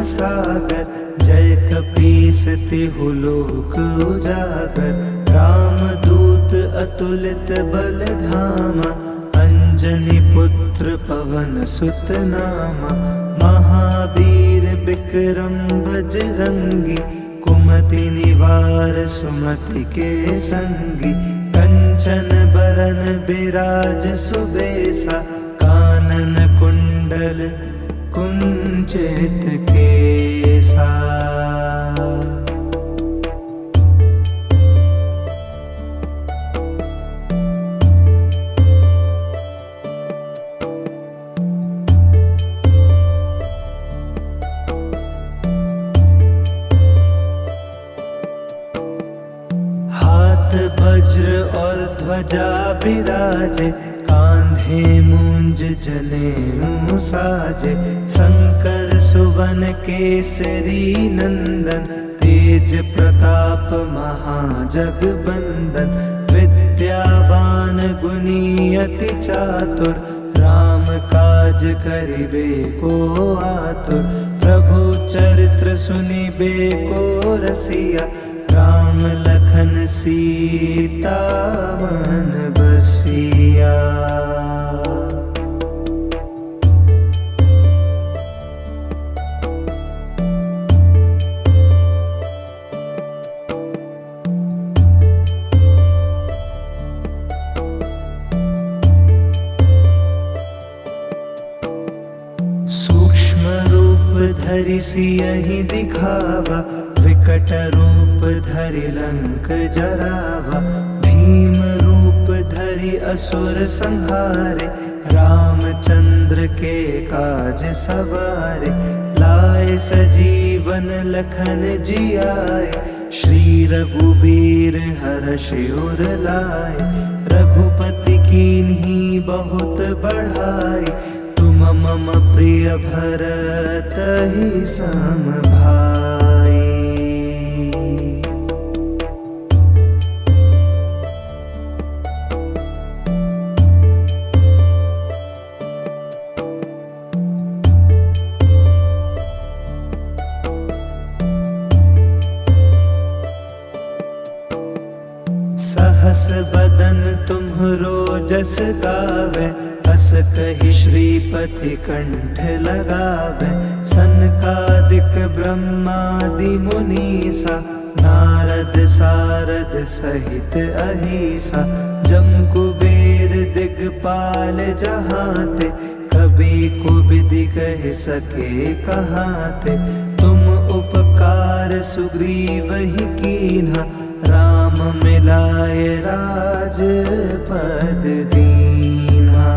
सागर, जय कपीस तिहु लोक उजागर। रामदूत अतुलित बल धामा, अंजनी पुत्र पवन सुत नामा। महावीर विक्रम बजरंगी, कुमति निवार सुमति के संगी। कंचन बरन बिराज सुबेसा, कानन कुंडल कुंचित केसा। वज्र और ध्वजा बिराजे, कांधे मूंज जनेऊ साजे। शंकर सुवन केसरी नंदन, तेज प्रताप महाजगबंदन। विद्यावान गुणी अति चातुर, राम काज करिबे को आतुर। प्रभु चरित्र सुनिबे को रसिया, राम लखन सीता मन बसिया। सूक्ष्म रूप धरि सियहि दिखावा, विकट रूप धरि लंक जरावा। भीम रूप धरि असुर संहारे, रामचंद्र के काज सवारे। लाए सजीवन लखन जियाए, श्री रघुबीर हर्षि उर लाए। रघुपति कीन्ही बहुत बढ़ाई, तुम मम प्रिय भरत ही सम भाई। सहस बदन तुम्हरो जस गावे, हस कहि श्रीपति कंठ लगावे। सनकादिक ब्रह्मादि मुनीसा, नारद सारद सहित अहिसा। जम कुबेर दिगपाल जहाते, कबि कोबिदि कहि सके कहाते। तुम उपकार सुग्रीवहि कीन्हा, राम मिलाए राजपद दीन्हा।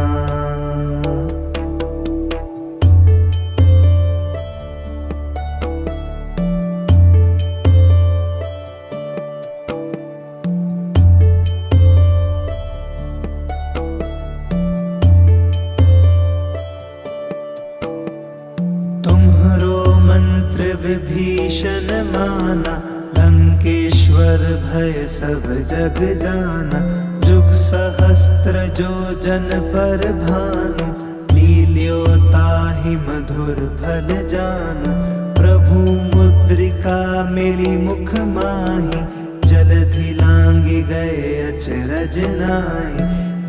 तुम्हरो मंत्र विभीषण माना, लंकेश्वर भय सब जग जाना। जुग सहस्त्र जो जन पर भानु, लील्यो ताहि मधुर फल जानु। प्रभु मुद्रिका मिली मुख माहि, जलधि लांघि गए अचरज नाहि।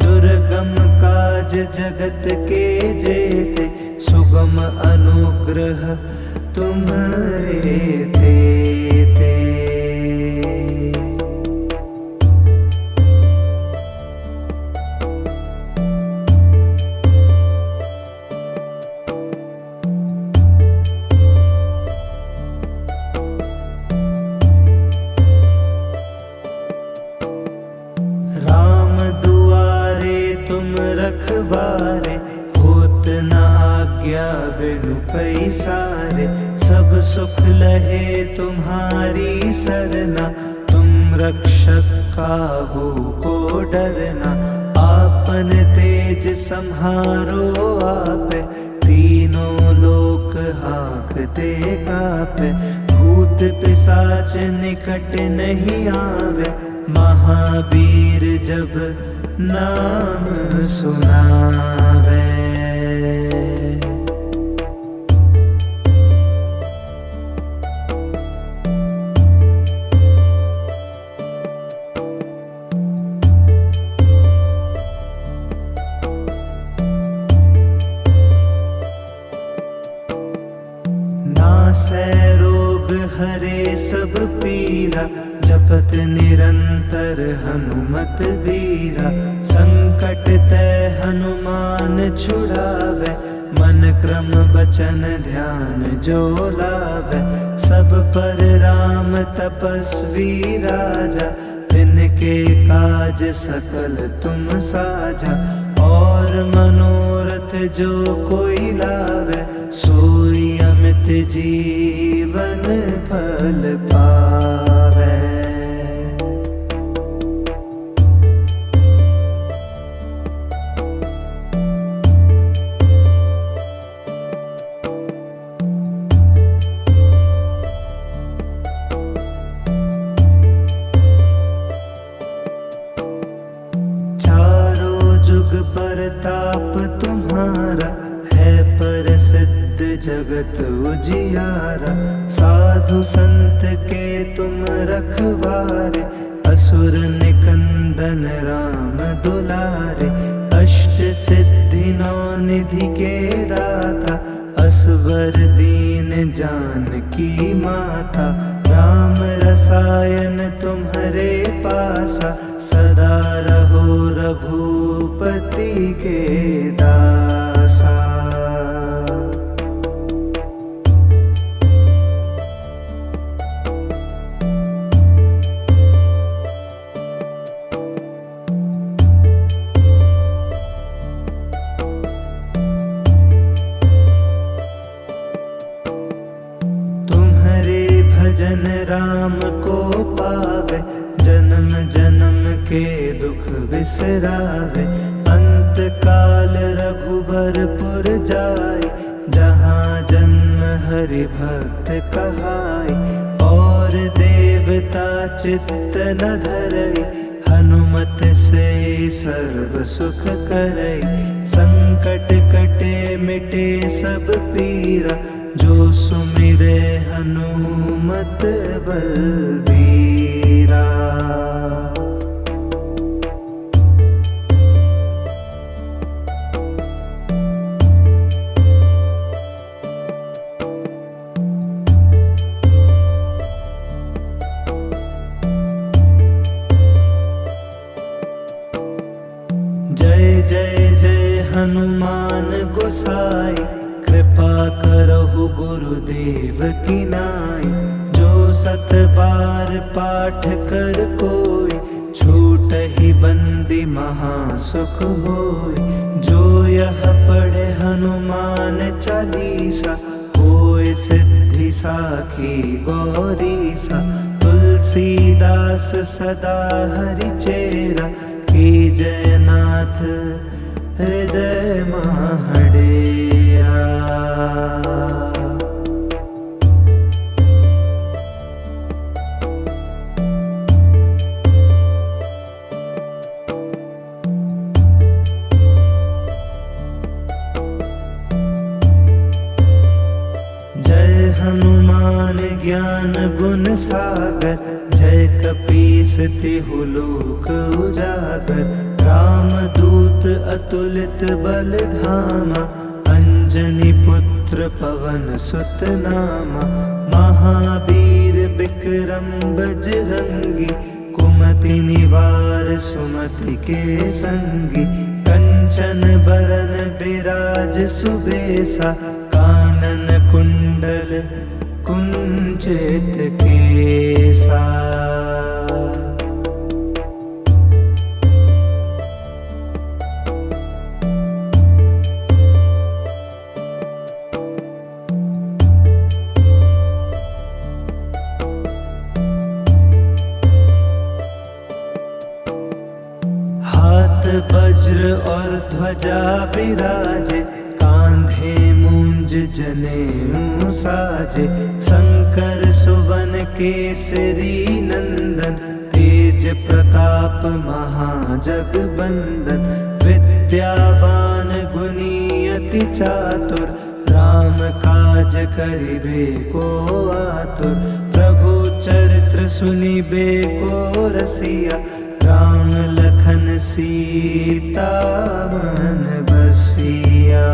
दुर्गम काज जगत के जेते, सुगम अनुग्रह तुम्हारे तेते। राम दुआरे तुम रखवारे, होत न आज्ञा बिनु पैसारे। सब सुख लहे तुम्हारी सरना, तुम रक्षक काहू को डरना। आपन तेज सम्हारो आपे, तीनों लोक हांकते कापे। भूत पिशाच निकट नहीं आवे, महावीर जब नाम सुनावे। सब पीरा, जपत निरंतर हनुमत बीरा। संकट ते हनुमान छुड़ावे, मन क्रम बचन ध्यान जो लावे। सब पर राम तपस्वी राजा, तिनके काज सकल तुम साजा। और मनोरथ जो कोई लावे, सोई अमित जीवन फल पावे। प्रताप तुम्हारा है प्रसिद्ध जगत उजियारा। साधु संत के तुम रखवारे, असुर निकंदन राम दुलारे। अष्ट सिद्धि नौ निधि के दाता, असवर दीन जानकी माता। राम रसायन तुम्हारे पासा, सदा रहो रघुपति के दासा। तुम्हारे भजन राम को पावे, जन्म जन्म के दुख बिसरावे। अंत काल रघुबरपुर जाय, जहाँ जन्म हरि भक्त कहाय। और देवता चित्त न धरई, हनुमत से सर्व सुख करई। संकट कटे मिटे सब पीरा, जो सुमिरे हनुमत बलबीरा। जय जय जय हनुमान गोसाई, कृपा करहु गुरुदेव की नाई। जो सत बार पाठ कर कोई, छूटहि बंदी महासुख होय। जो यह पढ़े हनुमान चालीसा, होय सिद्धि साखी गौरीसा। तुलसीदास सदा हरि चेरा, की जयनाथ हृदय महडेरा। जय हनुमान ज्ञान गुण सागर, जय कपीस तिहु लोक उजागर। राम दूत अतुलित बल धामा, अंजनी पुत्र पवन सुत नामा। महावीर विक्रम बजरंगी, कुमति निवार सुमति के संगी। कंचन बरन बिराज सुबेसा, कानन कुंडल कुंचित केसा। हाथ वज्र और ध्वजा विराजे, कांधे मूंज जनेऊ साजे। शंकर सुवन केसरी नंदन, तेज प्रताप महाजगबंदन। विद्यावान गुणी अति चातुर, राम काज करिबे को आतुर। प्रभु चरित्र सुनिबे को रसिया, राम लखन सीता मन बसिया।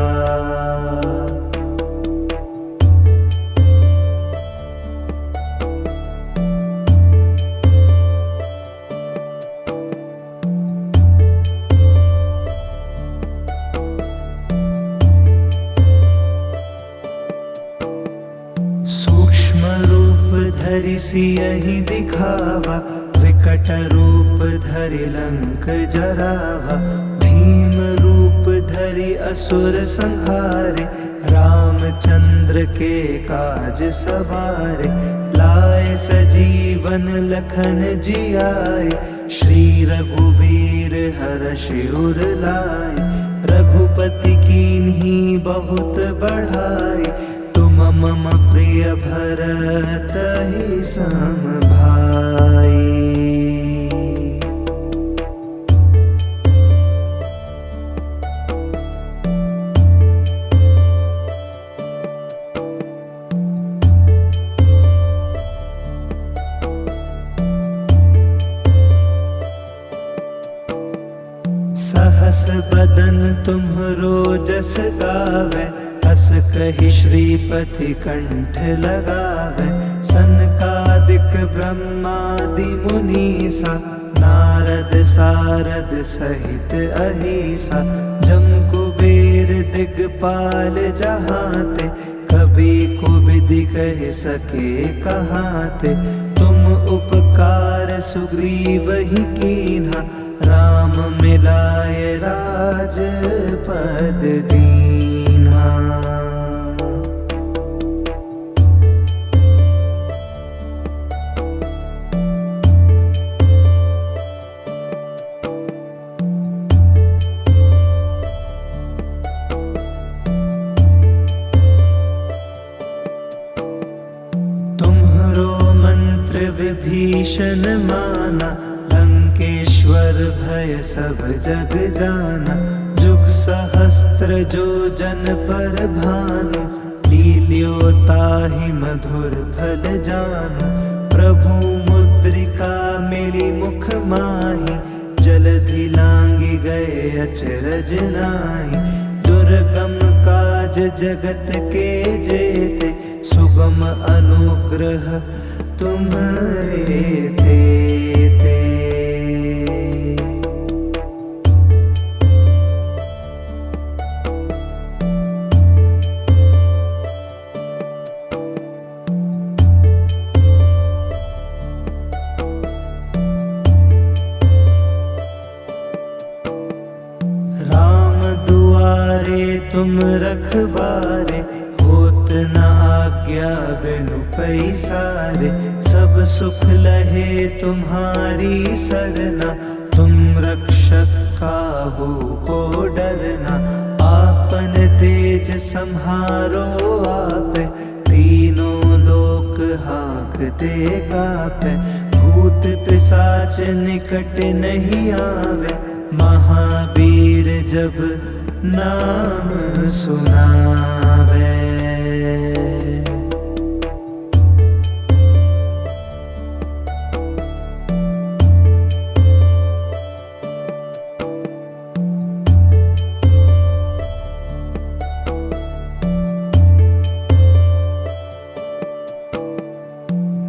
धरि सियहि दिखावा, विकट रूप धरि लंक जरावा। भीम रूप धरि असुर संहारे, रामचंद्र के काज सवारे। लाए सजीवन लखन जियाए, श्री रघुबीर हरषि उर लाए। रघुपति कीन्ही बहुत बढ़ाई, तुम मम प्रिय भरतहि सम भाई। सहस बदन तुम्हरो जस गावे, हस कहि श्रीपति कंठ लगावे। सनकादिक ब्रह्मादि मुनीसा, नारद सारद सहित अहिसा। जम कुबेर दिगपाल जहाते, कबि कोबिदि कहि सके कहाते। तुम उपकार सुग्रीव ही कीन्हा, राम मिलाए राजपद दीन्हा। तुम्हरो मंत्र विभीषण माना, लंकेश्वर भय सब जग जाना। जुग सहस्त्र जो जन पर भानु, लील्यो ताहि मधुर फल जानु। प्रभु मुद्रिका मेरी मुख माहि, जलधि लांघि गए अचरज नाहि। दुर्गम काज जगत के जेते, सुगम अनुग्रह तुम्हारे तेते। राम दुआरे तुम रखवारे, होत न आज्ञा बिनु पैसारे। सब सुख लहे तुम्हारी सरना, तुम रक्षक काहू को डरना। आपन तेज सम्हारो आपे, तीनों लोक हाँकते कापे। भूत पिशाच निकट नहीं आवे, महावीर जब नाम सुनावे।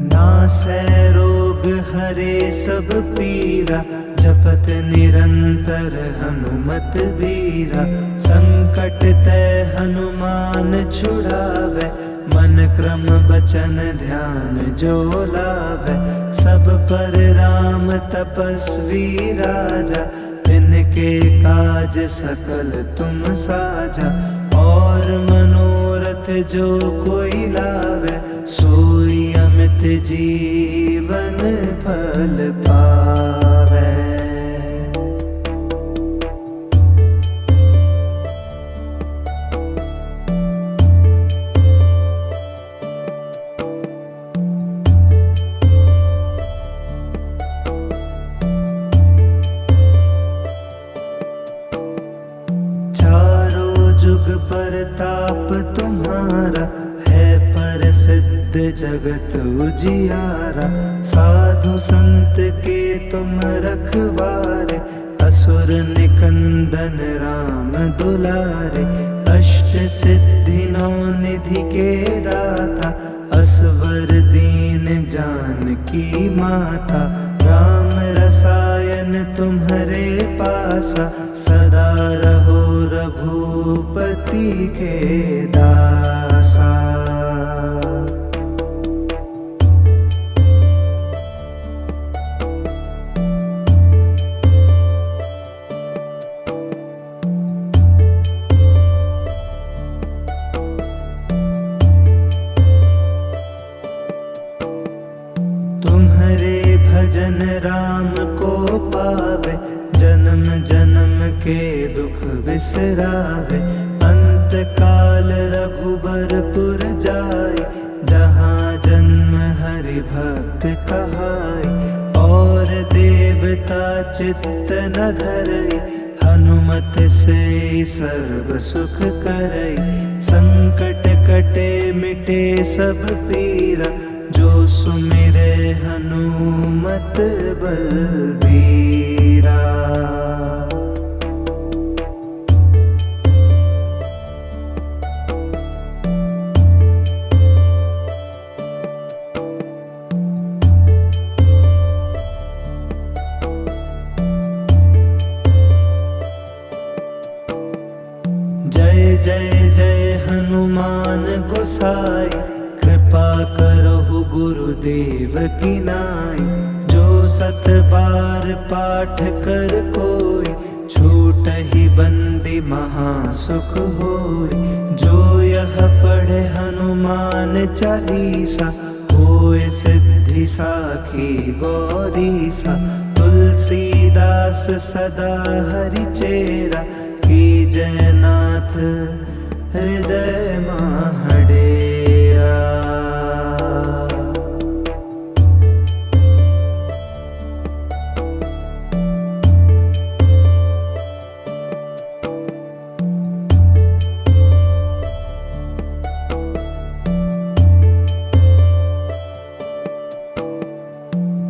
नासै रोग हरे सब पीरा, जपत निरंतर हनुमत बीरा। संकट ते हनुमान छुड़ावे, मन क्रम बचन ध्यान जो लावे। सब पर राम तपस्वी राजा, तिनके काज सकल तुम साजा। और मनोरथ जो कोई लावे, सोई अमित जीवन फल पावे। चारों जुग परताप तुम्हारा, है प्रसिद्ध जगत उजियारा। साधु संत के तुम रखवारे, असुर निकंदन राम दुलारे। अष्ट सिद्धि नौ निधि के दाता, असवर दीन जानकी माता। राम रसायन तुम्हारे पासा, सदा रहो रघुपति के दासा। राम को पावे, जन्म जन्म के दुख बिसरावे। अंत काल रघुबरपुर जाय, जहाँ जन्म हरि भक्त कहाय। और देवता चित्त न धरई, हनुमत से सर्व सुख करई। संकट कटे मिटे सब पीरा, जो सुमिरे हनुमत बलबीरा। जय जय जय हनुमान गोसाई, कृपा करहु गुरुदेव की नाई। जो सत बार पाठ कर कोई, छूटहि बंदी महासुख होय। जो यह पढ़े हनुमान चालीसा, होय सिद्धि साखी गौरीसा। तुलसीदास सदा हरिचेरा, कीजय नाथ हृदय महडेरा।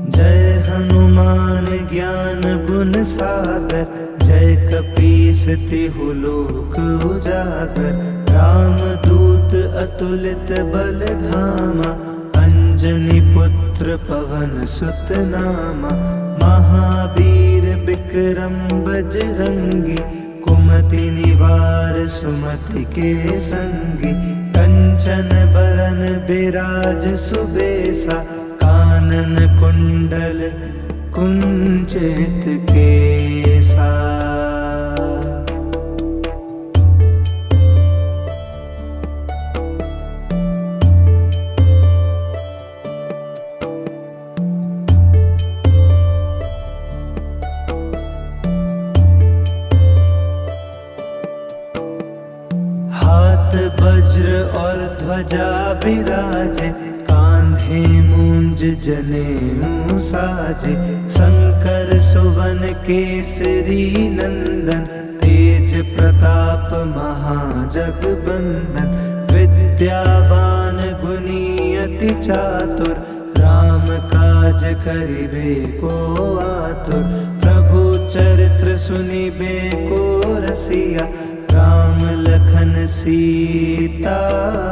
जय हनुमान ज्ञान गुण सागर, जय कपीस तिहु लोक उजागर। रामदूत अतुलित बल धामा, अंजनी पुत्र पवन सुत नामा। महावीर विक्रम बजरंगी, कुमति निवार सुमति के संगी। कंचन बरन बिराज सुबेसा, कानन कुंडल कुंचित केसा। हाथ वज्र और ध्वजा बिराजे, कांधे मूंज जनेऊ साजे। शंकर सुवन केसरी नंदन, तेज प्रताप महाजगबंदन। विद्यावान गुणी अति चातुर, राम काज करिबे को आतुर। प्रभु चरित्र सुनिबे को रसिया, राम लखन सीता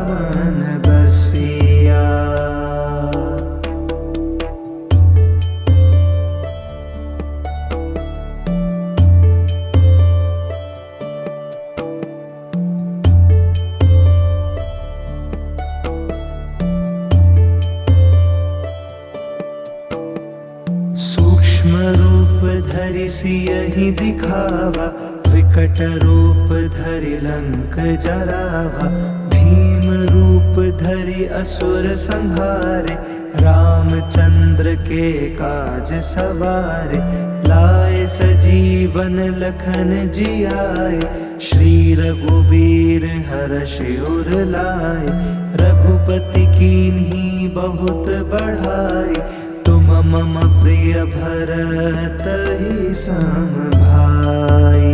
मन बसिया। सूक्ष्म रूप धरि सियहि दिखावा, विकट रूप धरि लंक जरावा। भीम रूप धरि असुर संहारे, रामचंद्र के काज सवारे। लाए सजीवन लखन जियाए, श्री रघुबीर हर्षि उर लाए। रघुपति कीन्ही बहुत बढ़ाई, तुम मम प्रिय भरत ही सम भाई।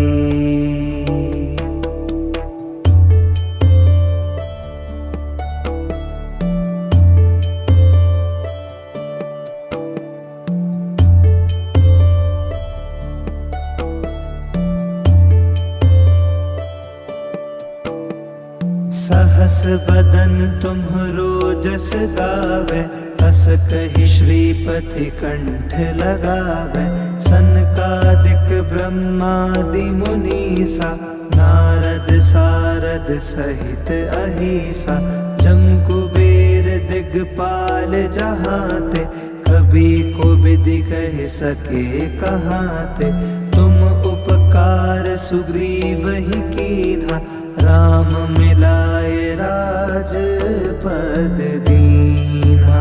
सहस बदन तुम्हरो जस गावे, अस कहि श्रीपति कंठ लगावे। सनकादिक ब्रह्मादि मुनीसा, नारद सारद सहित अहिसा। जम कुबेर दिगपाल जहाते, कभी को विधि कह सके कहाते। तुम उपकार सुग्रीव ही कीन्हा, राम मिलाए राजपद दीन्हा।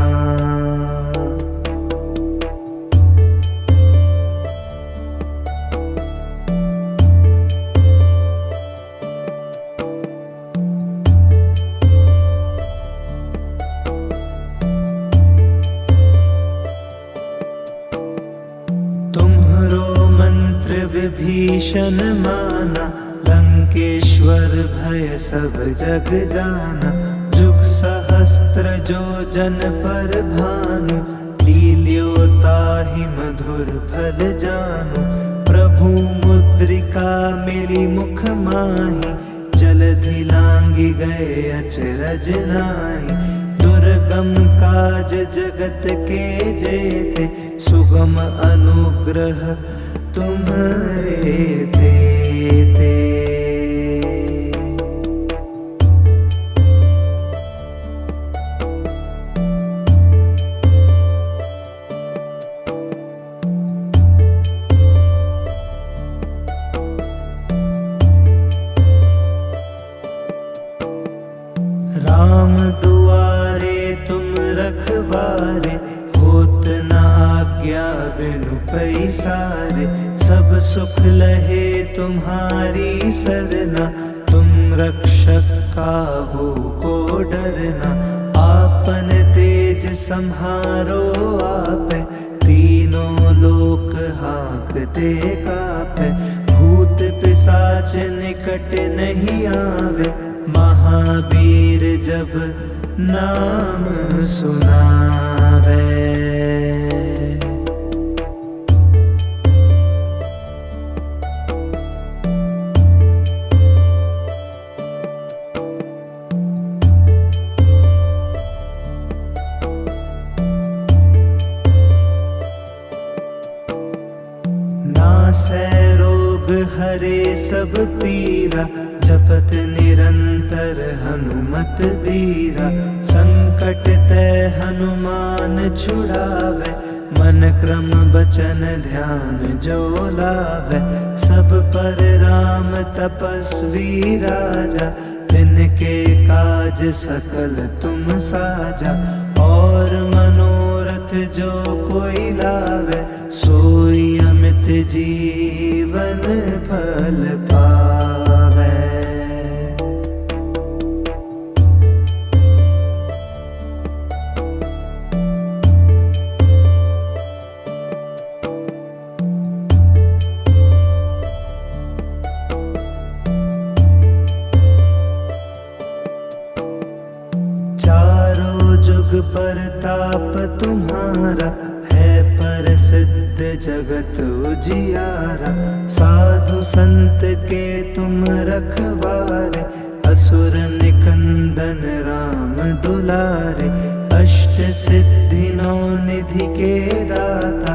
तुम्हरो मंत्र विभीषण माना, लंकेश्वर भय सब जग जाना। जुग सहस्त्र जो जन पर भानु, लील्यो ताहि मधुर फल जानु। प्रभु मुद्रिका मेरी मुख माही, जलधि लांघि गए अचरज नाहि। दुर्गम काज जगत के जेते, सुगम अनुग्रह तुम्हारे तेते। राम दुआरे तुम रखवारे, होत न आज्ञा बिनु पैसारे। सब सुख लहे तुम्हारी सरना, तुम रक्षक काहू को डरना। आपन तेज सम्हारो आपे, तीनों लोक हाँकते कापे। भूत पिशाच निकट नहीं आवे, महावीर जब नाम सुनावे। नासै रोग हरे सब पीरा, जपत निरंतर हनुमत बीरा। संकट ते हनुमान छुड़ावे, मन क्रम बचन ध्यान जो लावे। सब पर राम तपस्वी राजा, तिनके काज सकल तुम साजा। और मनोरथ जो कोई लावे, सोई अमित जीवन फल पावे। चारों जुग परताप तुम्हारा, है प्रसिद्ध जगत उजियारा। साधु संत के तुम रखवारे, असुर निकंदन राम दुलारे। अष्ट सिद्धि नौ निधि के दाता,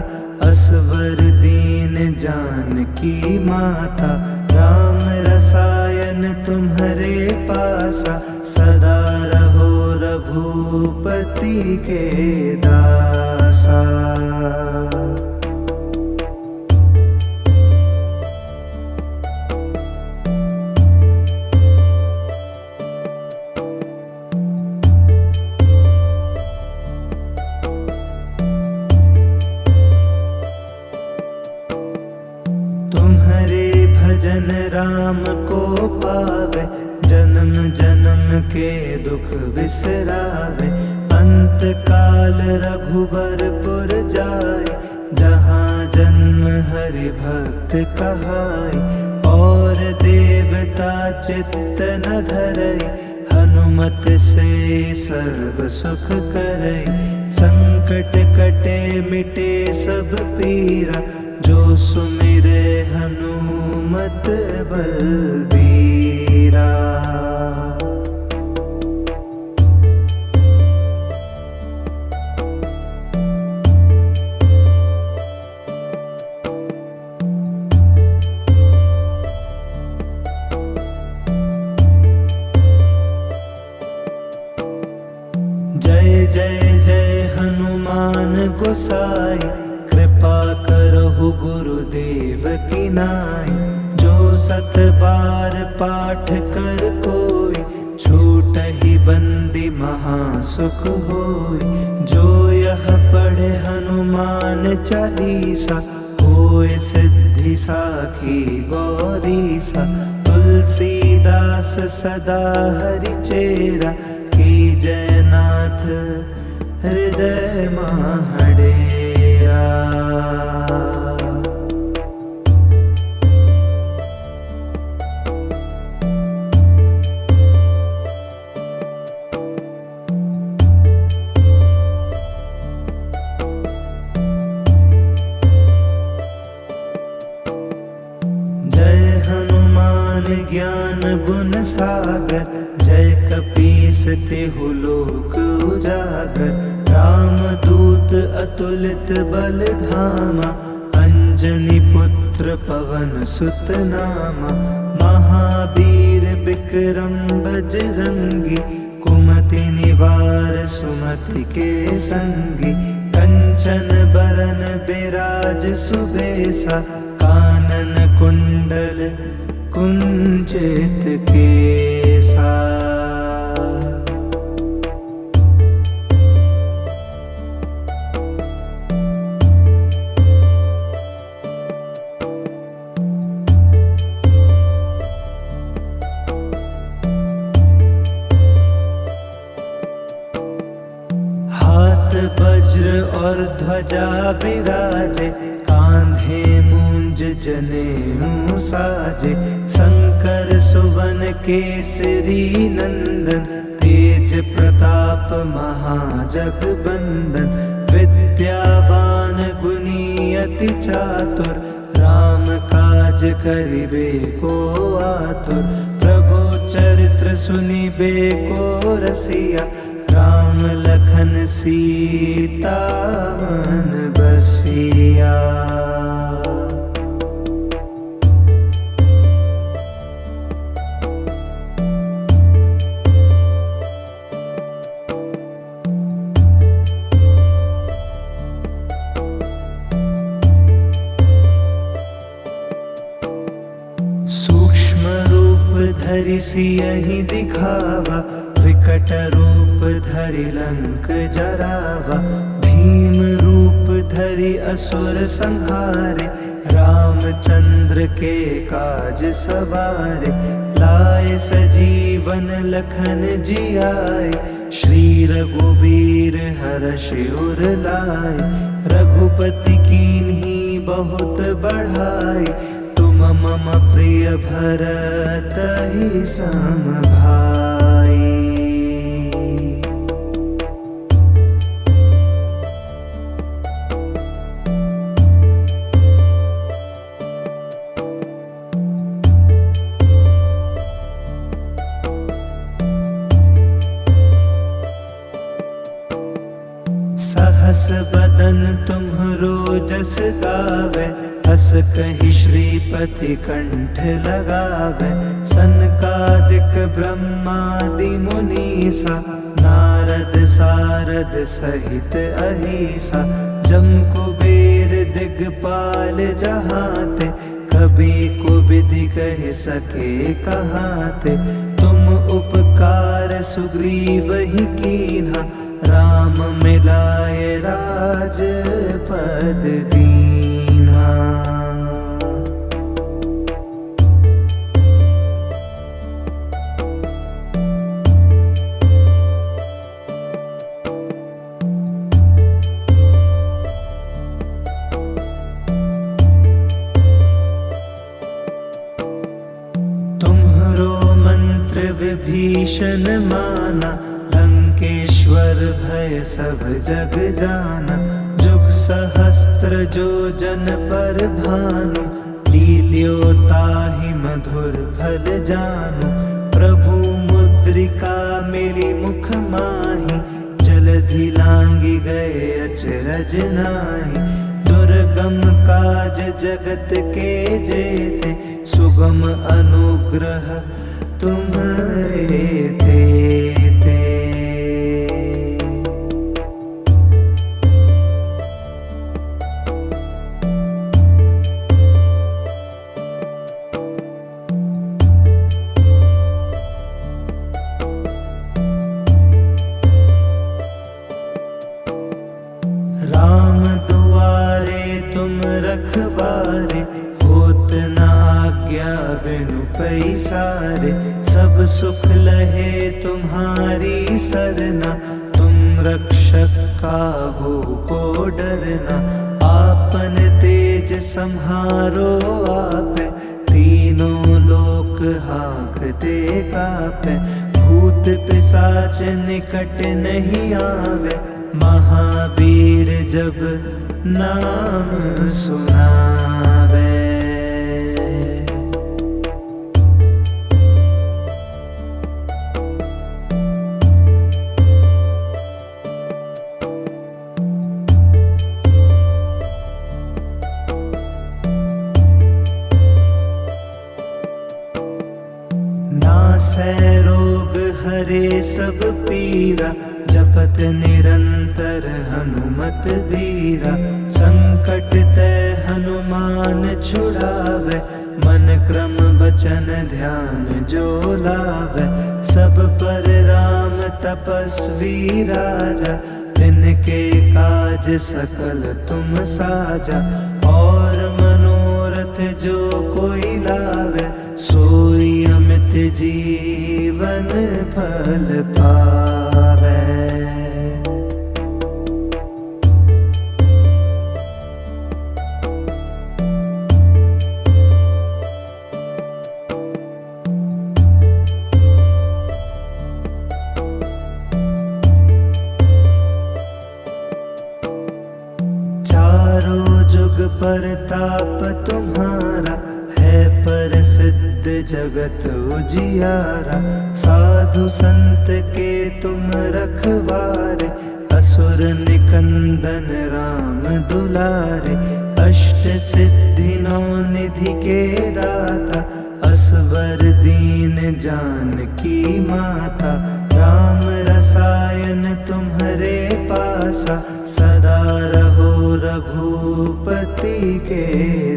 असवर दीन जानकी माता। राम रसायन तुम्हारे पासा, सदा रहो रघुपति के दासा। तुम्हारे भजन राम को पावे, जन्म जन्म के दुख बिसरावे। अंत काल रघुबरपुर जाए, जहाँ जन्म हरि भक्त कहाए। और देवता चित्त न धरई, हनुमत से सर्व सुख करई। संकट कटे मिटे सब पीरा, जो सुमिरे हनुमत बलबीरा। जय जय जय हनुमान गोसाई, कृपा करहु गुरुदेव की नाई। जो सत बार पाठ कर कोई, छूटहि बंदी महासुख होई। जो यह पढ़े हनुमान चालीसा, होय सिद्धि साखी गौरीसा। तुलसीदास सदा हरिचेरा, की जयनाथ हृदय महडेरा। विद्वान ज्ञान गुण सागर, जय कपीस तेहु लोक उजागर। रामदूत अतुलित बल धामा, अंजनी पुत्र पवन सुत नामा। महावीर विक्रम बजरंगी, कुमति निवार सुमति के संगी। कंचन बरन बिराज सुबेसा, कानन कुंडल कुंचित केसा। वज्र और ध्वजा विराजे, कांधे मूंज जनेऊ साजे। शंकर सुवन केसरी नंदन, तेज प्रताप महाजगबंदन। विद्यावान गुणी अति चातुर, राम काज करिबे को आतुर। प्रभु चरित्र सुनिबे को रसिया, राम लखन सीता मन बसिया। सूक्ष्म रूप धरि सियहि दिखावा, विकट रूप धरि लंक जरावा। भीम रूप धरि असुर संहारे, रामचंद्र के काज सवारे। लाए सजीवन लखन जियाए, श्री रघुबीर हर्षि उर लाए। रघुपति कीन्ही बहुत बढ़ाई, तुम मम प्रिय भरत सम भाई। सहस बदन तुम्हरो जस गावे, हस कहि श्रीपति कंठ लगावे। सनकादिक ब्रह्मादि मुनीसा, नारद सारद सहित अहिसा। जम कुबेर दिगपाल जहाते, कबि कोबिदि कहि सके कहाते। तुम उपकार सुग्रीव ही कीन्हा, राम मिलाए राजपद दीन्हा। तुम्हरो मंत्र विभीषण माना, लंकेश्वर भय सब जग जाना। जुग सहस्त्र जो जन पर भानु, लील्यो ताहि मधुर फल जानु। प्रभु मुद्रिका मेरी मुख माही, जलधि लांघि गए अचरज नाहि। दुर्गम काज जगत के जेते, सुगम अनुग्रह तुम्हारे तेते। राम दुआरे तुम रखवारे, होत न आज्ञा बिनु पैसारे। सब सुख लहे तुम्हारी सरना, तुम रक्षक काहू को डरना। आपन तेज सम्हारो आपे, तीनों लोक हाँकते कापे। भूत पिशाच निकट नहीं आवे, महावीर जब नाम सुनावे। है रोग हरे सब पीरा, जपत निरंतर हनुमत बीरा। संकट ते हनुमान छुड़ावे, मन क्रम वचन ध्यान जो लावे। सब पर राम तपस्वी राजा, तिनके काज सकल तुम साजा। और मनोरथ जो कोई लावे, सोई अमित जीवन फल पावे। चारों जुग परताप तुम्हारा, है प्रसिद्ध जगत उजियारा। साधु संत के तुम रखवारे, असुर निकंदन राम दुलारे। अष्ट सिद्धि नौ निधि के दाता, असवर दीन जानकी माता। राम रसायन तुम्हारे पासा, सदा रहो रघुपति के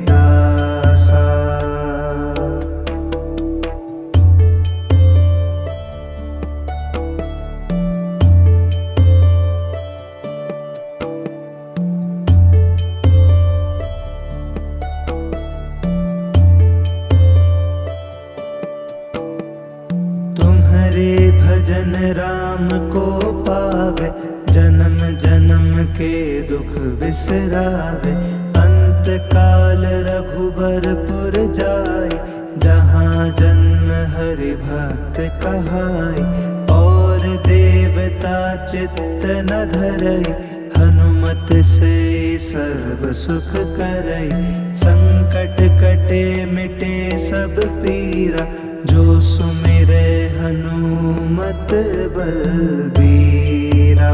दासा। तुम्हारे भजन राम को पावे, जन्म जन्म के दुख बिसरावे। अंत काल रघुबरपुर जाय, जहाँ जन्म हरि भक्त कहाय। और देवता चित्त न धरई, हनुमत से सर्व सुख करई। संकट कटे मिटे सब पीरा, जो सुमिरे हनुमत बलबीरा।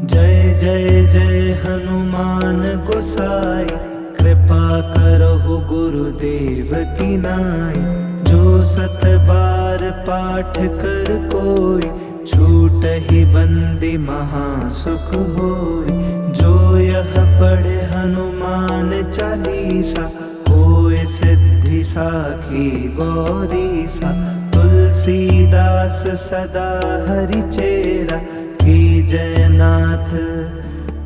जय जय जय हनुमान गोसाई, कृपा करहु गुरुदेव की नाई। जो सत बार पाठ कर कोई, छूटहि बंदी महासुख होय। जो यह पढ़े हनुमान चालीसा, होय सिद्धि साखी गौरीसा। तुलसीदास सदा हरि चेरा, की जयनाथ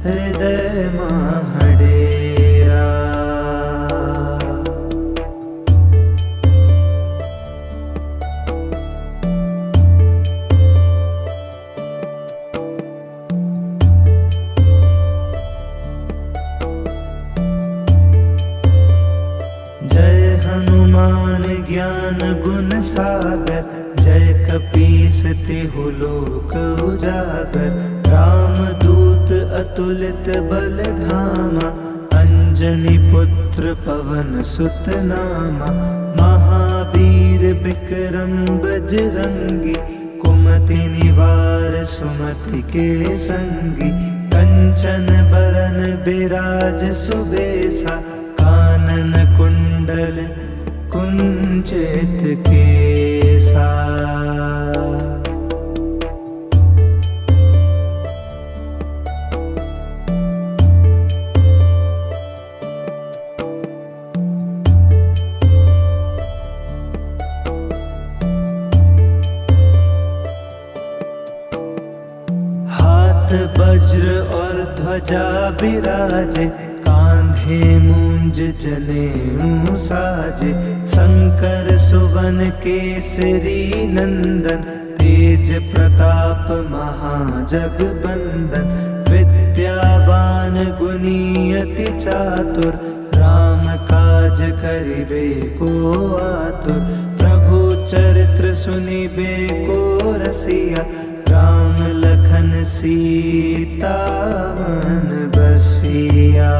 हृदय महडेरा। जय हनुमान ज्ञान गुण सागर, जय कपीस तिहु लोक उजागर। राम दूत अतुलित बल धामा, अंजनी पुत्र पवन सुत नामा। महावीर विक्रम बजरंगी, कुमति निवार सुमति के संगी। कंचन बरन बिराज सुबेसा, कानन कुंडल कुंचित केसा। हाथ वज्र और ध्वजा बिराजे, कांधे मूंज जनेऊ साजे। शंकर सुवन केसरी नंदन, तेज प्रताप महाजगबंदन। विद्यावान गुणी अति चातुर, राम काज करिबे को आतुर। प्रभु चरित्र सुनिबे को रसिया, राम लखन सीता मन बसिया।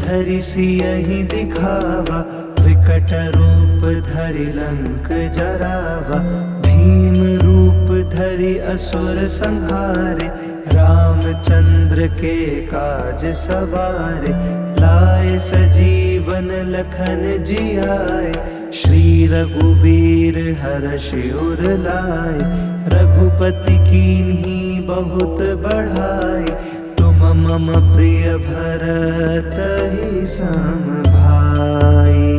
धरि सियहि दिखावा, विकट रूप धरि लंक जरावा। भीम रूप धरि असुर संहारे, रामचंद्र के काज सवारे। लाए सजीवन लखन जियाए, श्री रघुबीर हर्षि उर लाए। रघुपति कीन्ही बहुत बढ़ाई, तुम मम प्रिय भरत ही सम भाई।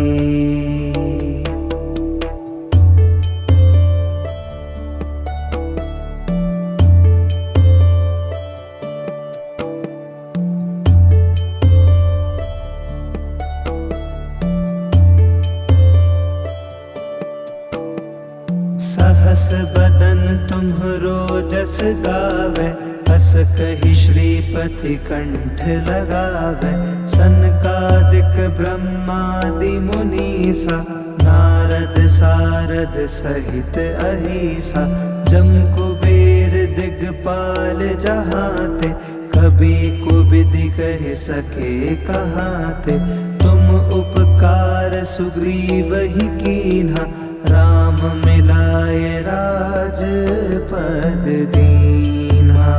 सहस बदन तुम्हरो जस गावे, हस कहि श्रीपति कंठ लगावे। सनकादिक ब्रह्मादि मुनीसा, नारद सारद सहित अहीसा। जम कुबेर दिगपाल जहाते, कबि कुबिधि कहि सके कहाते। तुम उपकार सुग्रीव ही कीन्हा, राम मिलाए राजपद दीन्हा।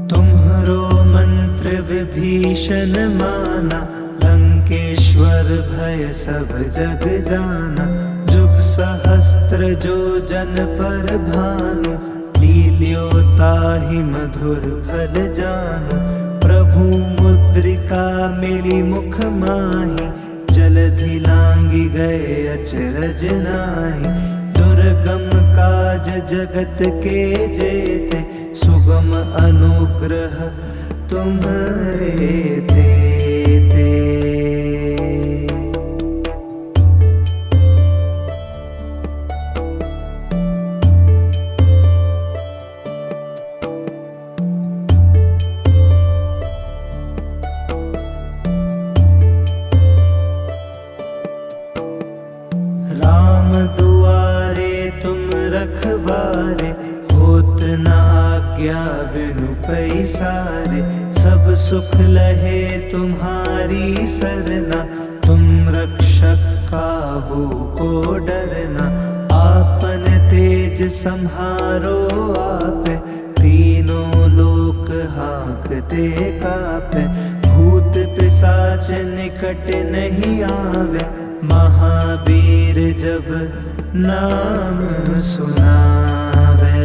तुम्हरो मंत्र विभीषण माना, लंकेश्वर भय सब जग जाना। जुग सहस्त्र जो जन पर भानु, लील्यो ताहि मधुर फल जानु। प्रभु मुद्रिका मिली मुख माहि, जलधि लांघि गए अचरज नाहि। दुर्गम काज जगत के जेते, सुगम अनुग्रह तुम्हारे तेते। राम दुआरे तुम रखवारे, होत न आज्ञा बिनु पैसारे। सब सुख लहे तुम्हारी सरना, तुम रक्षक काहू को डरना। आपन तेज सम्हारो आपे, तीनों लोक हाँकते कापे। भूत पिशाच निकट नहीं आवे, महावीर जब नाम सुनावे।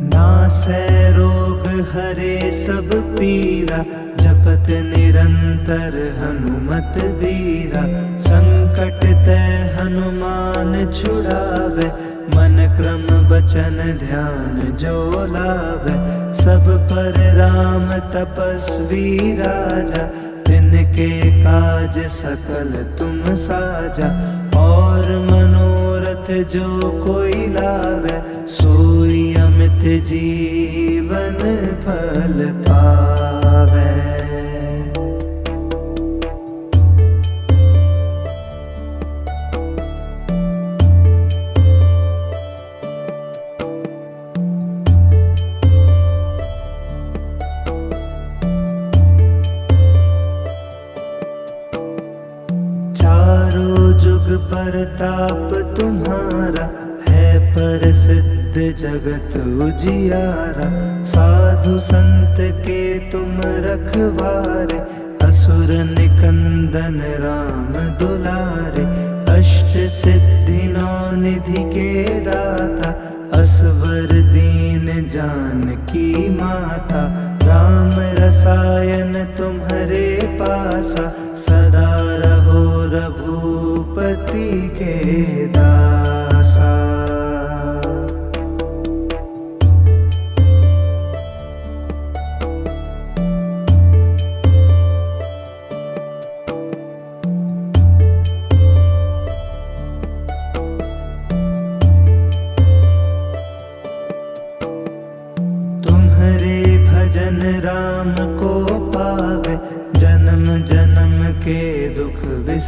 नासै रोग हरे सब पीरा, जपत निरंतर हनुमत बीरा। संकट ते हनुमान छुड़ावे, मन क्रम बचन ध्यान जो लावे। सब पर राम तपस्वी राजा, तिनके काज सकल तुम साजा। और मनोरथ जो कोई लावे, सोई अमित जीवन फल पावे। चारों जुग परताप तुम्हारा, है प्रसिद्ध जगत उजियारा। साधु संत के तुम रखवारे, असुर निकंदन राम दुलारे। अष्ट सिद्धि नौ निधि के दाता, असवर दीन जानकी माता। राम रसायन तुम्हारे पासा, सदा रहो रघुपति के दासा।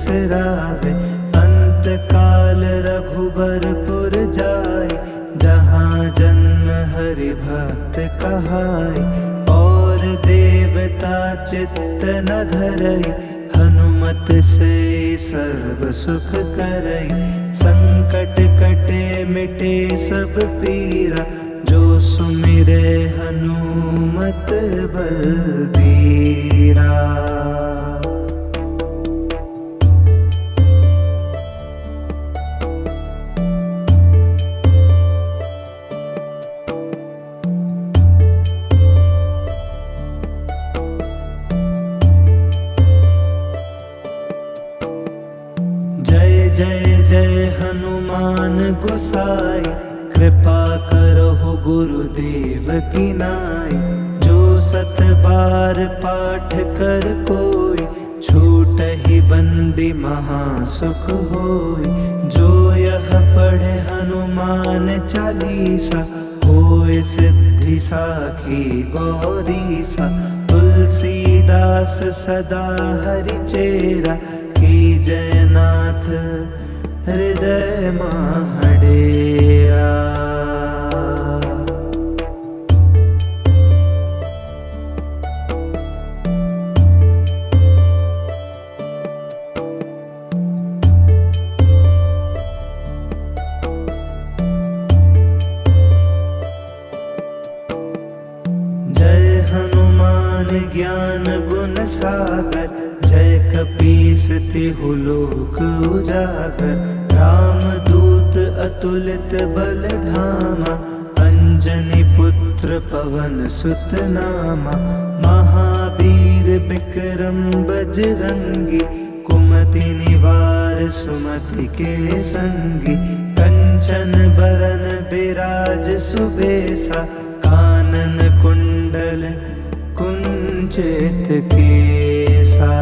बिसरावे। अंत काल रघुबरपुर जाय, जहाँ जन्म हरि भक्त कहाय। और देवता चित्त न धरई, हनुमत से सर्व सुख करई। संकट कटे मिटे सब पीरा, जो सुमिरे हनुमत बलबीरा। जय जय जय हनुमान गोसाई, कृपा करहु गुरुदेव की नाई। जो सत बार पाठ कर कोई, छूटहि बंदी महासुख होय। जो यह पढ़े हनुमान चालीसा, होय सिद्धि साखी गौरीसा। तुलसीदास सदा हरिचेरा, की जयनाथ हृदय महडेरा। जय हनुमान ज्ञान गुण सागर, जय कपीस तिहु लोक उजागर। रामदूत अतुलित बल धामा, अंजनी पुत्र पवन सुत नामा। महावीर विक्रम बजरंगी, कुमति निवार सुमति के संगी। कंचन बरन बिराज सुबेसा, कानन कुंडल कुंचित केसा।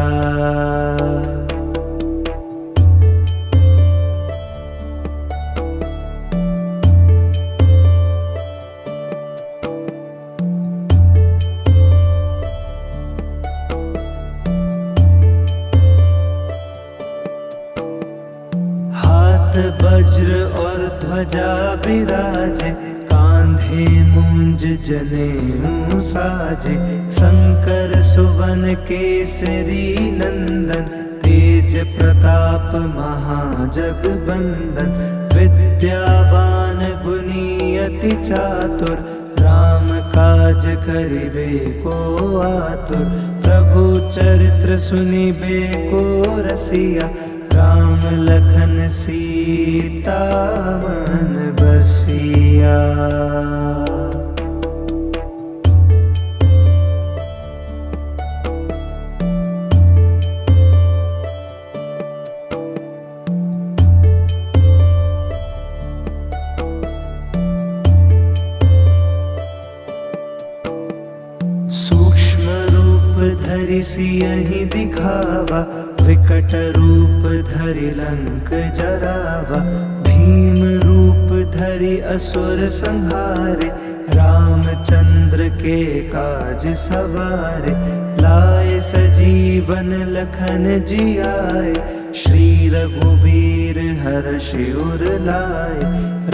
हाथ वज्र और ध्वजा बिराजे, कांधे मूंज जनेऊ साजे। शंकर सुवन केसरी नंदन, तेज प्रताप महाजगबंदन। विद्यावान गुणी अति चातुर, राम काज करिबे को आतुर। प्रभु चरित्र सुनिबे को रसिया, राम लखन सीता मन बसिया। सूक्ष्म रूप धरि सियहि दिखावा, विकट रूप धरि लंक जरावा। भीम रूप धरि असुर संहारे, रामचंद्र के काज सवारे। लाए सजीवन लखन जियाए, श्री रघुबीर हर्षि उर लाए।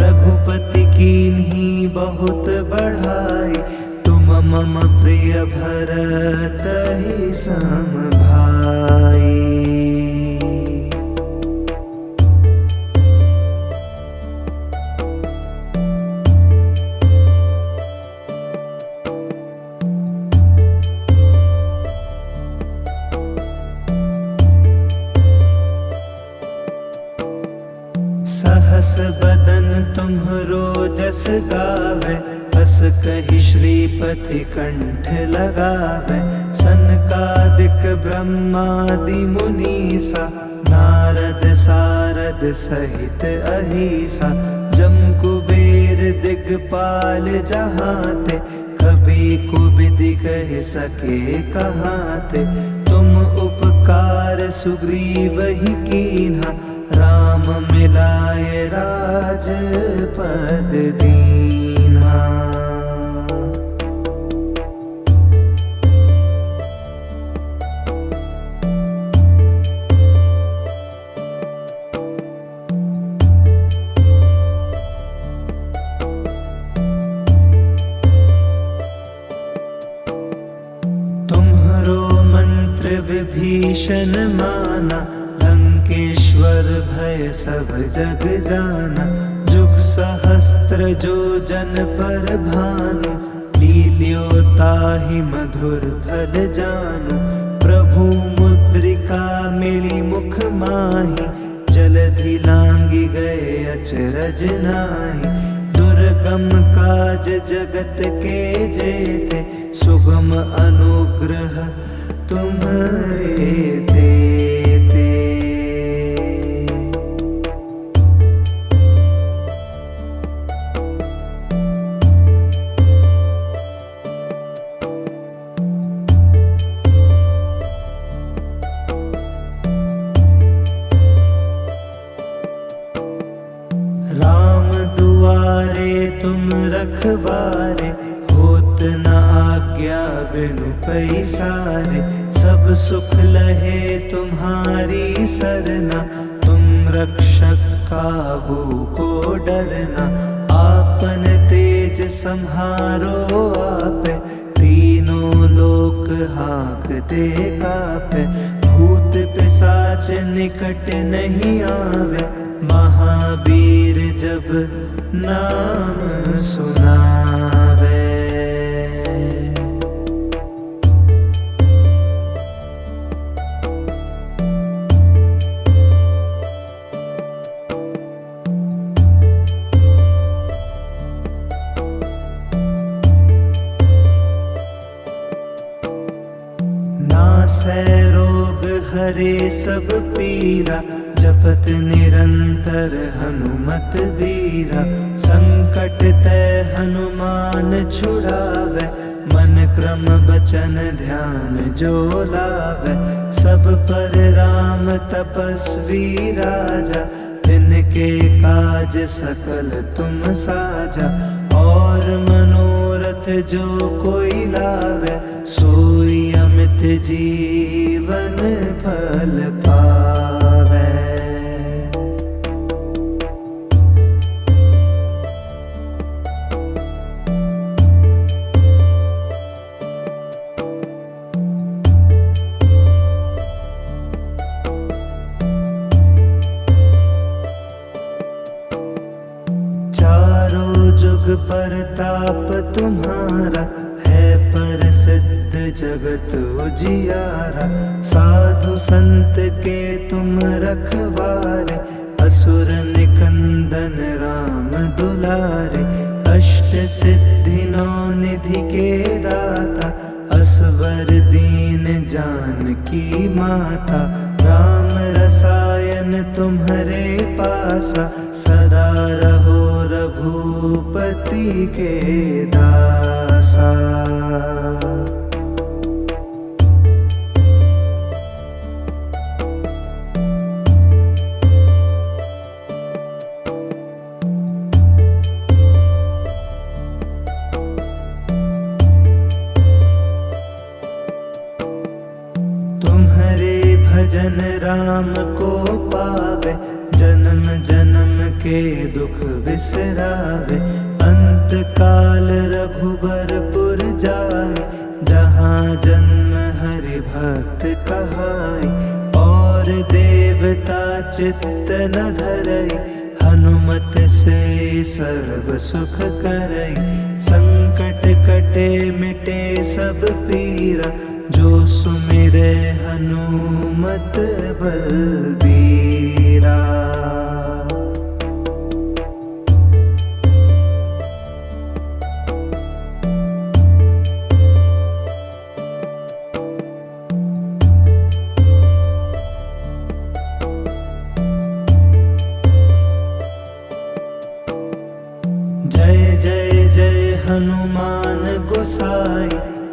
रघुपति कीन्ही बहुत बढ़ाई, तुम मम प्रिय भरतहि सम भाई। सहस बदन तुम्हरो जस गावे, बस कहि श्रीपति कंठ लगावे। सनकादिक ब्रह्मादि मुनीसा, नारद सारद सहित अहिसा। जम कुबेर दिगपाल जहाते, कभी कुबिदि कहि सके कहाते। तुम उपकार सुग्रीव ही कीन्हा, राम मिलाए राजपद दीन्हा। विभीषण माना, लंकेश्वर भय सब जग जाना। जुग सहस्त्र जो जन पर भानु, लील्यो ताहि मधुर फल जानु। प्रभु मुद्रिका मिली मुख माहि, जलधि लांघि गए अचरज नाहि। दुर्गम काज जगत के जेते, सुगम अनुग्रह तुम्हारे देते। राम दुआरे तुम रखवारे, होत न आज्ञा बिनु पैसारे। सब सुख लहे तुम्हारी सरना, तुम रक्षक काहू को डरना। आपन तेज सम्हारो आपे, तीनों लोक हाँकते कापे। भूत पिशाच निकट नहीं आवे, महावीर जब नाम सुनावे। नासै रोग हरे सब पीरा, जपत निरंतर हनुमत बीरा। संकट ते हनुमान छुड़ावे, मन क्रम बचन ध्यान जो लावे। सब पर राम तपस्वी राजा, तिनके काज सकल तुम साजा। और मनोरथ जो कोई लावे, सोई अमित जीवन फल पावे। चारों जुग परताप तुम्हारा, है प्रसिद्ध जगत उजियारा। साधु संत के तुम रखवारे, असुर निकंदन राम दुलारे। अष्ट सिद्धि नौ निधि के दाता, असवर दीन जानकी माता। राम रसायन तुम्हारे पासा, सदा रहो रघुपति के दासा। तुम्हारे भजन राम को पावे, जन्म जन्म के दुख बिसरावे। अंत काल रघुबरपुर जाए, जहाँ जन्म हरि भक्त कहाई। और देवता चित्त न धरई, हनुमत से सर्व सुख करई। संकट कटे मिटे सब पीरा, जो सुमिरे हनुमत बलबीरा। जय जय जय हनुमान गोसाई,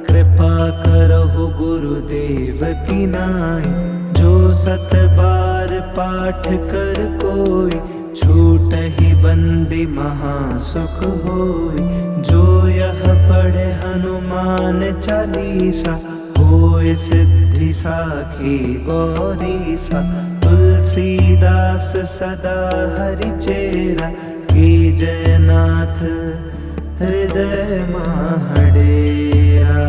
कृपा करहु गुरुदेव की नाई। जो सत बार पाठ कर कोई, छूटहि बंदी महासुख होई। जो यह पढ़े हनुमान चालीसा, होय सिद्धि साखी गौरीसा। तुलसीदास सदा हरिचेरा, की जयनाथ हृदय महडेरा।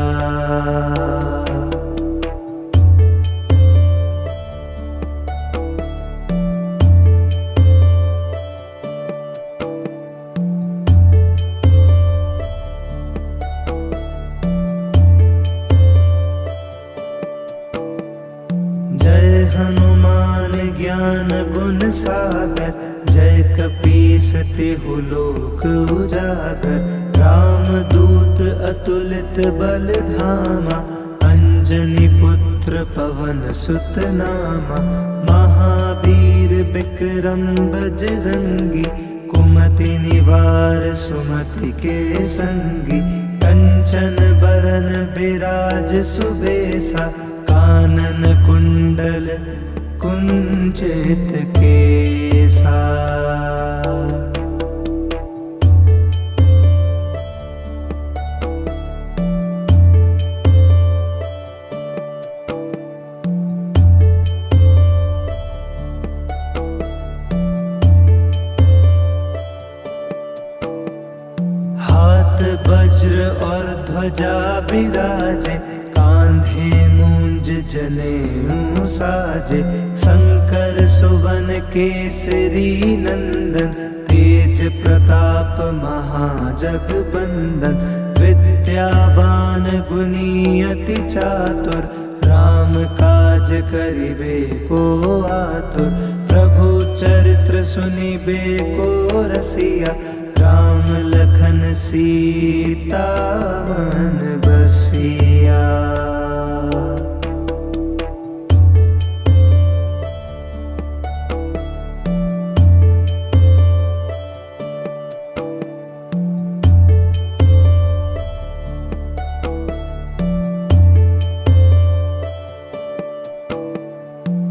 सागर, जय कपीस तिहु लोक उजागर। रामदूत अतुलित बल धामा, अंजनी पुत्र पवन सुत नामा। महावीर विक्रम बजरंगी, कुमति निवार सुमति के संगी। कंचन बरन बिराज सुबेसा, कानन कुंडल कुंचित केसा। वज्र और ध्वजा बिराजे, कांधे मूंज जनेऊ साजे। शंकर सुवन केसरी नंदन, तेज प्रताप महाजगबंदन। विद्यावान गुणी अति चातुर, राम काज करिबे को आतुर। प्रभु चरित्र सुनिबे को रसिया, राम लखन सीता मन बसिया।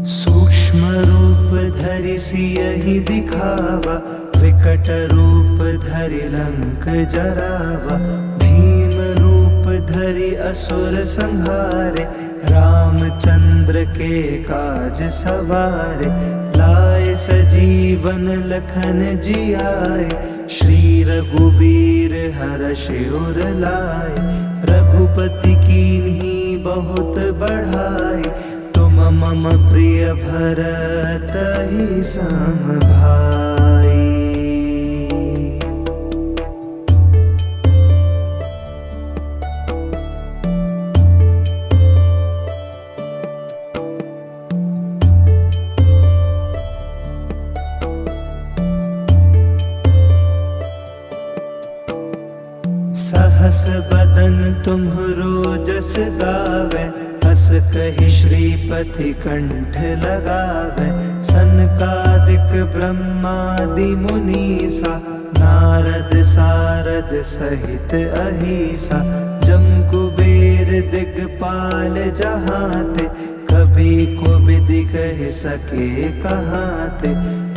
सूक्ष्म रूप धरि सियहि दिखावा, विकट रूप धरि लंक जरावा। भीम रूप धरि असुर संहारे, रामचंद्र के काज सवारे। लाए सजीवन लखन जियाए, श्री रघुबीर हर्ष उर लाए। रघुपति कीन्ही बहुत बढ़ाई, तुम मम प्रिय भरत ही सम भाई। सहस बदन तुम्हरो जस गावे, हस कहि श्रीपति कंठ लगावे। सनकादिक ब्रह्मादि मुनीसा, नारद सारद सहित अहिसा। जम कुबेर दिगपाल जहाते, कभी को विधि कह सके कहाते।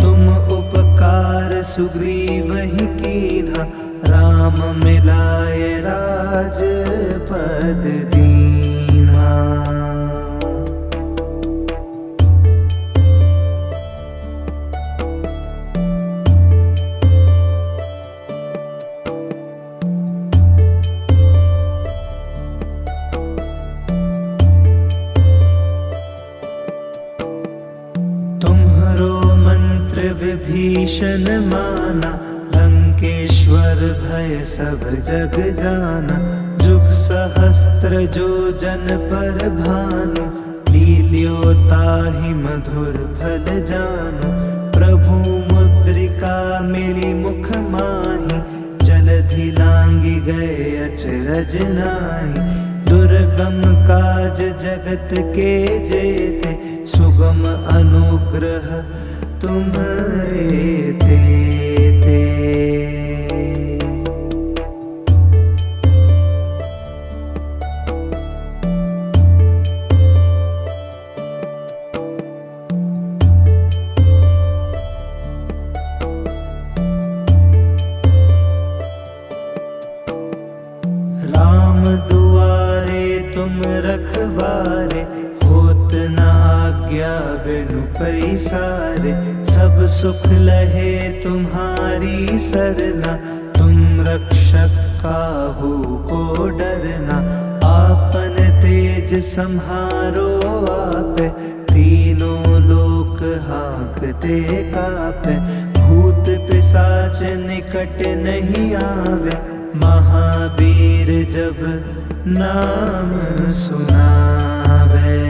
तुम उपकार सुग्रीव ही कीन्हा, राम मिलाए राजपद दीन्हा। तुम्हरो मंत्र विभीषण माना, लंकेश्वर भय सब जग जाना। जुग सहस्त्र जो जन पर भानु, लील्यो ताहि मधुर फल जानु। प्रभु मुद्रिका मिली मुख माहि, जलधि लांघि गए अचरज नाहि। दुर्गम काज जगत के जेते, सुगम अनुग्रह तुम्हारे तेते। राम दुआरे तुम रखवारे, होत न आज्ञा बिनु पैसारे। सब सुख लहे तुम्हारी सरना, तुम रक्षक काहू को डरना। आपन तेज सम्हारो आपे, तीनों लोक हाँकते कापे। भूत पिशाच निकट नहीं आवे, महावीर जब नाम सुनावे।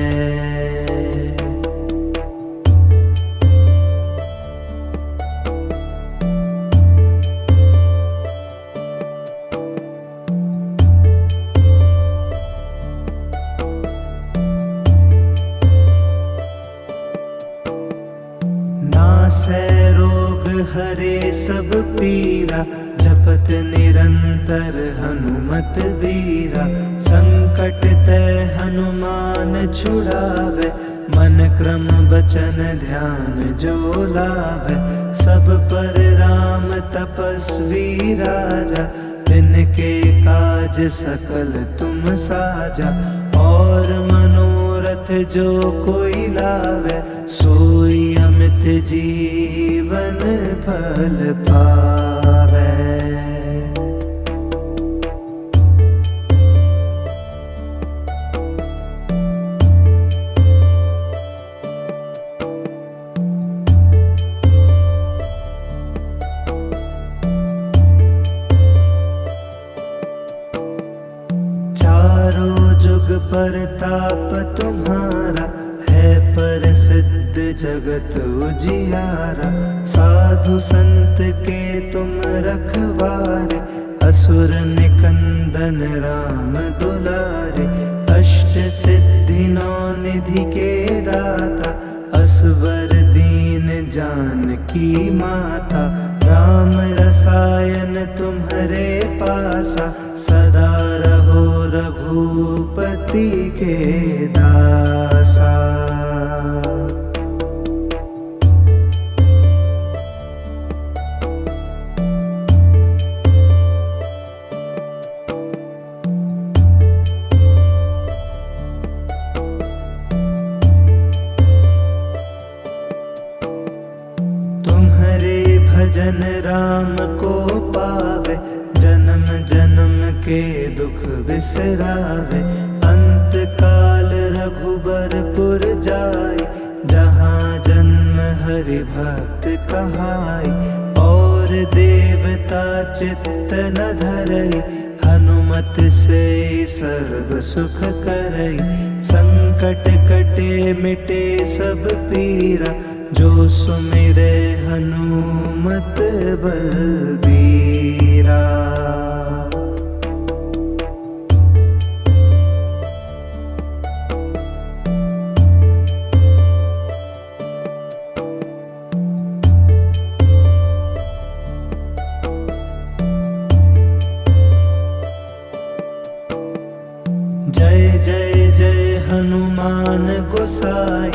नासै रोग हरे सब पीरा, जपत निरंतर हनुमत बीरा। संकट ते हनुमान छुड़ावे, मन क्रम बचन ध्यान जो लावे। सब पर राम तपस्वी राजा, तिनके काज सकल तुम साजा। और मनोरथ जो कोई लावे, सोई अमित जीवन फल पावे। चारों जुग परताप तुम्हारा, है प्रसिद्ध जगत उजियारा। साधु संत के तुम रखवारे, असुर निकंदन राम दुलारे। अष्ट सिद्धि नौ निधि के दाता, असवर दीन जानकी माता। राम रसायन तुम्हारे पासा, सदा रहो रघुपति के दासा। तुम्हारे भजन राम को पावे, जन्म जन्म के दुख बिसरावे। अंत काल रघुबरपुर जाई, जहाँ जन्म हरि भक्त कहाई। और देवता चित्त न धरई, हनुमत से सर्व सुख करई। संकट कटे मिटे सब पीरा, जो सुमिरे हनुमत बलबीरा। जय जय जय हनुमान गोसाई,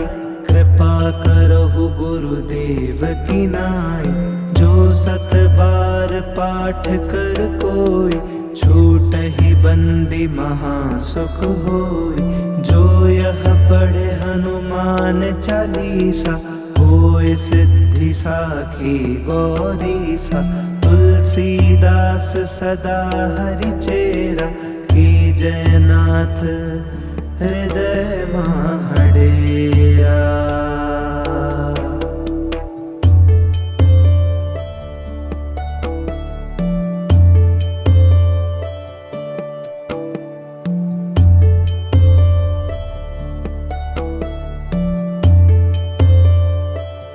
कृपा करहु गुरुदेव की नाई। जो सत बार पाठ कर कोई, छूटहि बंदी महासुख होई। जो यह पढ़े हनुमान चालीसा, होय सिद्धि साखी गौरीसा। तुलसीदास सदा हरि चेरा, जय नाथ हृदय महडेरा।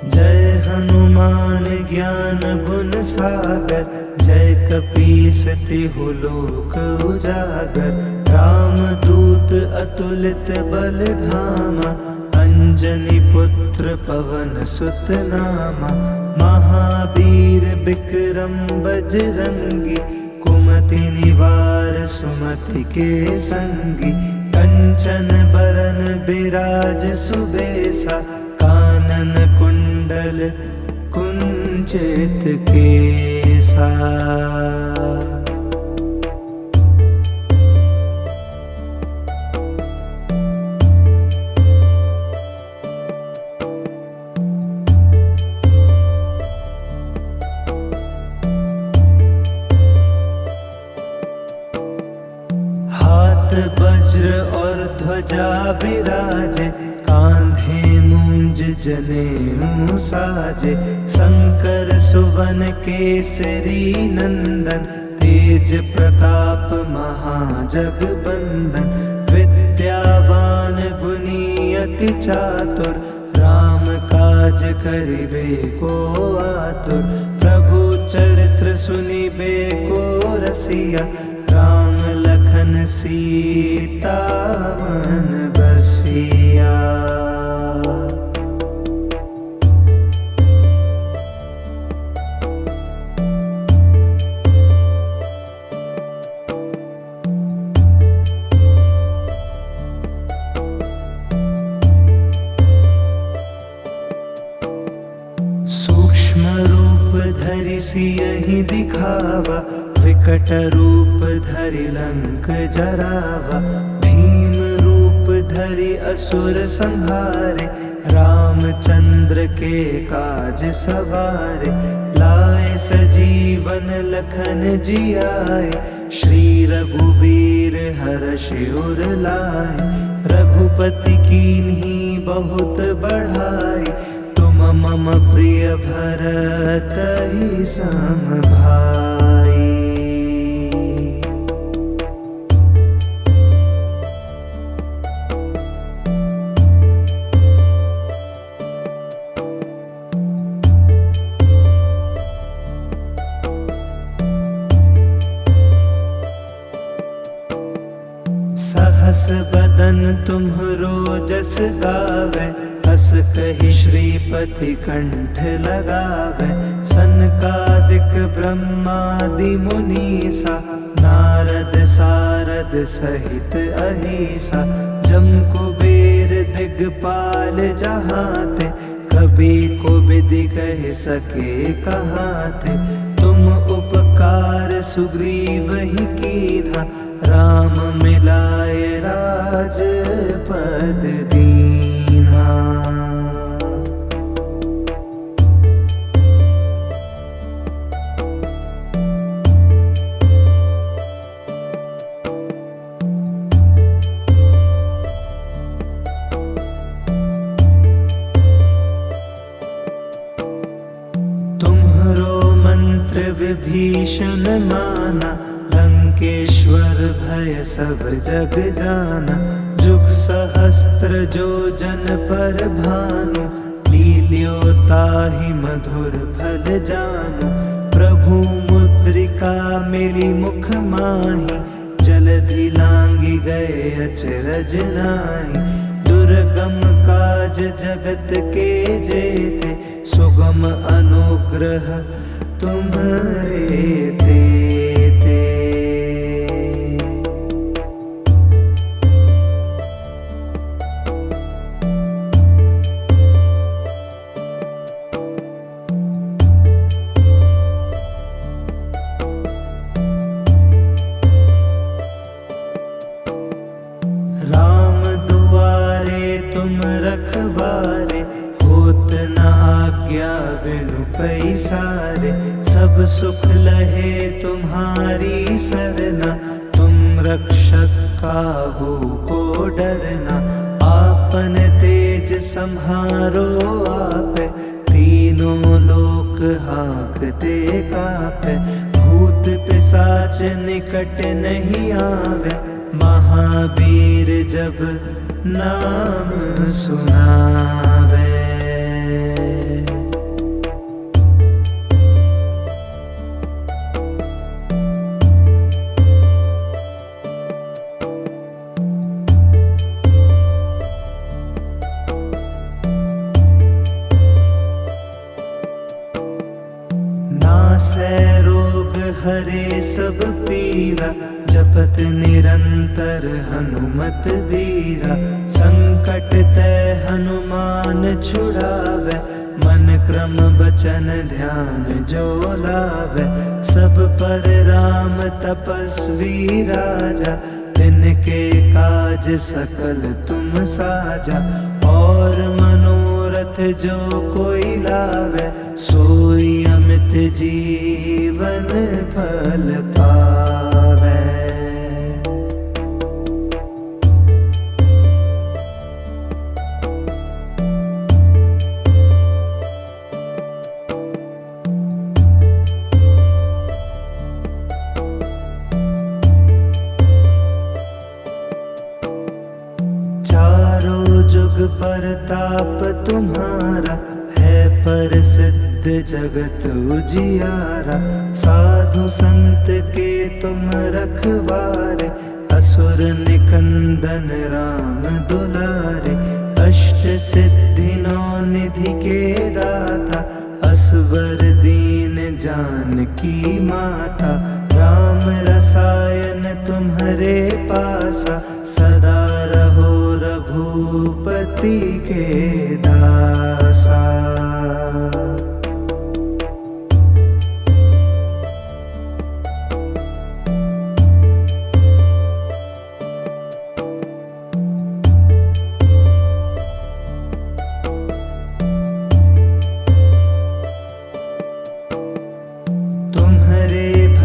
जय हनुमान ज्ञान गुण सागर, जय कपीस तिहु लोक उजागर। राम दूत अतुलित बल धामा, अंजनी पुत्र पवन सुत नामा। महावीर विक्रम बजरंगी, कुमति निवार सुमति के संगी। कंचन बरन बिराज सुबेसा, कानन कुंडल कुंचित केसा। वज्र और ध्वजा विराजे, कांधे मूंज जनेऊ साजे। शंकर सुवन केसरी नंदन, तेज प्रताप महाजगबंदन। विद्यावान गुणी अति चातुर, राम काज करिबे को आतुर। प्रभु चरित्र सुनिबे को रसिया, राम लखन सीता मन बसिया। सूक्ष्म रूप धरि सियहि दिखावा, विकट रूप धरि लंक जरावा। भीम रूप धरि असुर संहारे, रामचंद्र के काज सवारे। लाए सजीवन लखन जियाए, श्री रघुबीर हर्षि उर लाए। रघुपति कीन्ही बहुत बढ़ाई, तुम मम प्रिय भरतहि सम भाई। सहस बदन तुम्हरो जस गावे, हस कहि श्रीपति कंठ लगावे। सनकादिक ब्रह्मादि मुनीसा, नारद सारद सहित अहिसा। जम कुबेर दिगपाल जहाते, कबि कोबिदि कहि सके कहाते। तुम उपकार सुग्रीवहि कीन्हा, राम मिलाए राजपद दीन्हा। तुम्हरो मंत्र विभीषण माना, लंकेश्वर भय सब जग जाना। जुग सहस्त्र जो जन पर भानु, लील्यो ताहि मधुर फल जानु। प्रभु मुद्रिका मेरी मुख माही, जलधि लांघि गए अचरज नाहि। दुर्गम काज जगत के जेते, सुगम अनुग्रह तुम्हारे तेते। राम दुआरे तुम रखवारे, होत न आज्ञा बिनु पैसारे। सब सुख लहे तुम्हारी सरना, तुम रक्षक काहू को डरना। आपन तेज सम्हारो आपे, तीनों लोक हाँकते कापे। भूत पिशाच निकट नहीं आवे, महावीर जब नाम सुनावे। नासै रोग हरे सब पीरा, जपत निरंतर हनुमत बीरा। संकट ते हनुमान छुड़ावे, मन क्रम बचन ध्यान जो लावे। सब पर राम तपस्वी राजा, तिनके काज सकल तुम साजा। और मनोरथ जो कोई लावे, सोई अमित जीवन फल पावे। चारों जुग परताप तुम्हारा, है प्रसिद्ध जगत उजियारा। साधु संत के तुम रखवारे, असुर निकंदन राम दुलारे। अष्ट सिद्धि नौ निधि के दाता, असवर दीन जानकी माता। राम रसायन तुम्हारे पासा, सदा रहो रघुपति के दासा।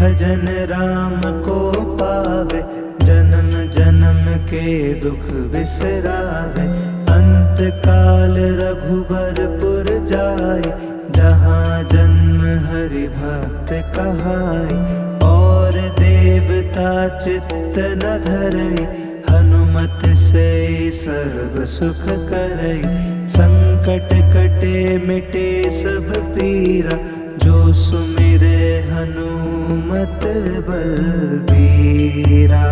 भजन राम को पावे, जन्म जन्म के दुख बिसरावे। अंत काल रघुबरपुर जाय, जहाँ जन्म हरि भक्त कहाय। और देवता चित्त न धरई, हनुमत से सर्व सुख करई। संकट कटे मिटे सब पीरा, जो सुमिरे हनुमत बलबीरा।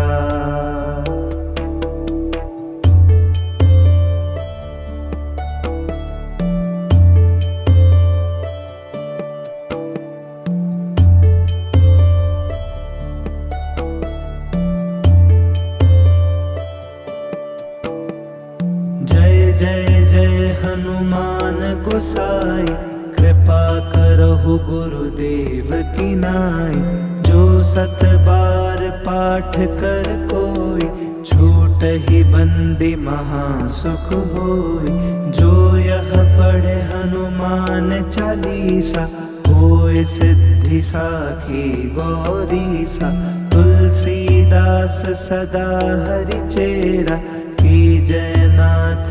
जय जय जय हनुमान गोसाई, कृपा करहु गुरुदेव की नाई। जो सत बार पाठ कर कोई, छूटहि बंदी महासुख होई। जो यह पढ़े हनुमान चालीसा, होय सिद्धि साखी गौरीसा। तुलसीदास सदा हरिचेरा, कीजय नाथ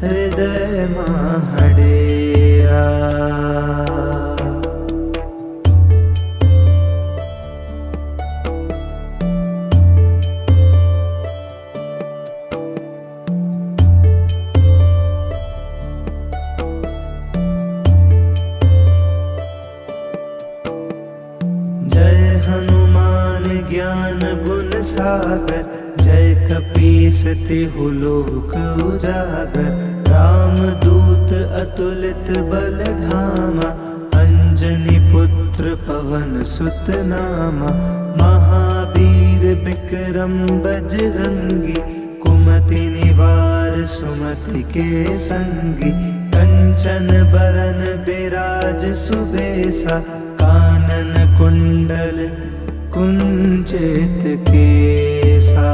हृदय महडेरा। जय हनुमान ज्ञान गुण सागर, जय कपीस तिहु लोक उजागर। रामदूत अतुलित बल धामा, अंजनी पुत्र पवन सुत नामा। महावीर विक्रम बजरंगी, कुमति निवार सुमति के संगी। कंचन बरन बिराज सुबेसा, कानन कुंडल कुंचित केसा।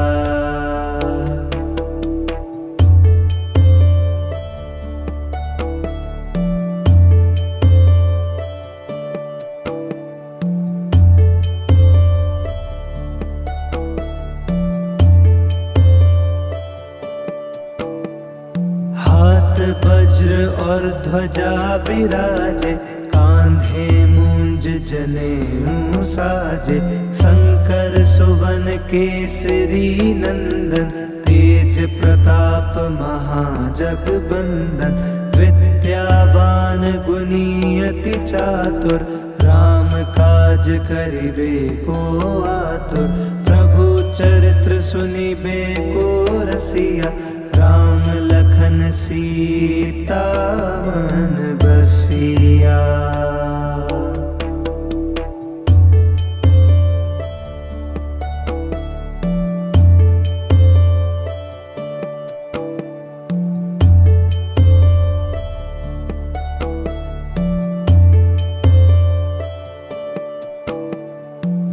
हाथ वज्र और ध्वजा बिराजे, कांधे मूंज जनेऊ साजे। शंकर सुवन केसरी नंदन, तेज प्रताप महाजगबंदन। विद्यावान गुणी अति चातुर, राम काज करिबे को आतुर। प्रभु चरित्र सुनिबे को रसिया, राम लखन सीता मन बसिया।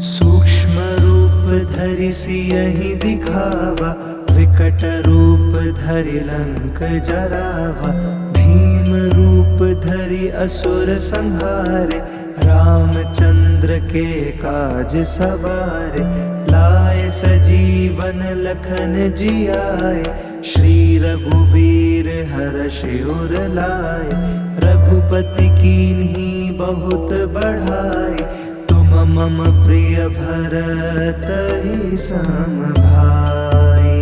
सूक्ष्म रूप धरि सियहि दिखावा, विकट रूप धरि लंक जरावा। भीम रूप धरि असुर संहारे, रामचंद्र के काज सवारे। लाए सजीवन लखन जियाए, श्री रघुबीर हर्षि उर लाए। रघुपति कीन्ही बहुत बढ़ाई, तुम मम प्रिय भरत ही सम भाई।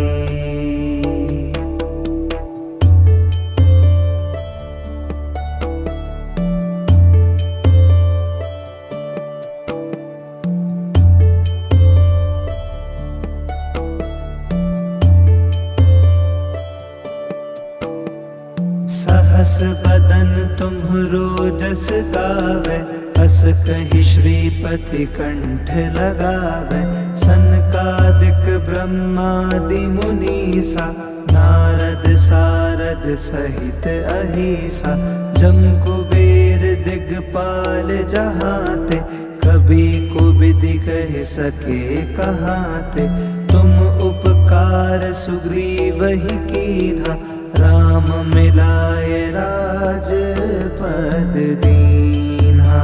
सहस बदन तुम्हरो जस गावे, हस कहि श्रीपति कंठ लगावे। सनकादिक ब्रह्मादि मुनीसा, नारद सारद सहित अहिसा। जम कुबेर दिगपाल जहाते, कभी को विधि कह सके कहाते। तुम उपकार सुग्रीव ही कीन्हा, राम मिलाए राजपद दीन्हा।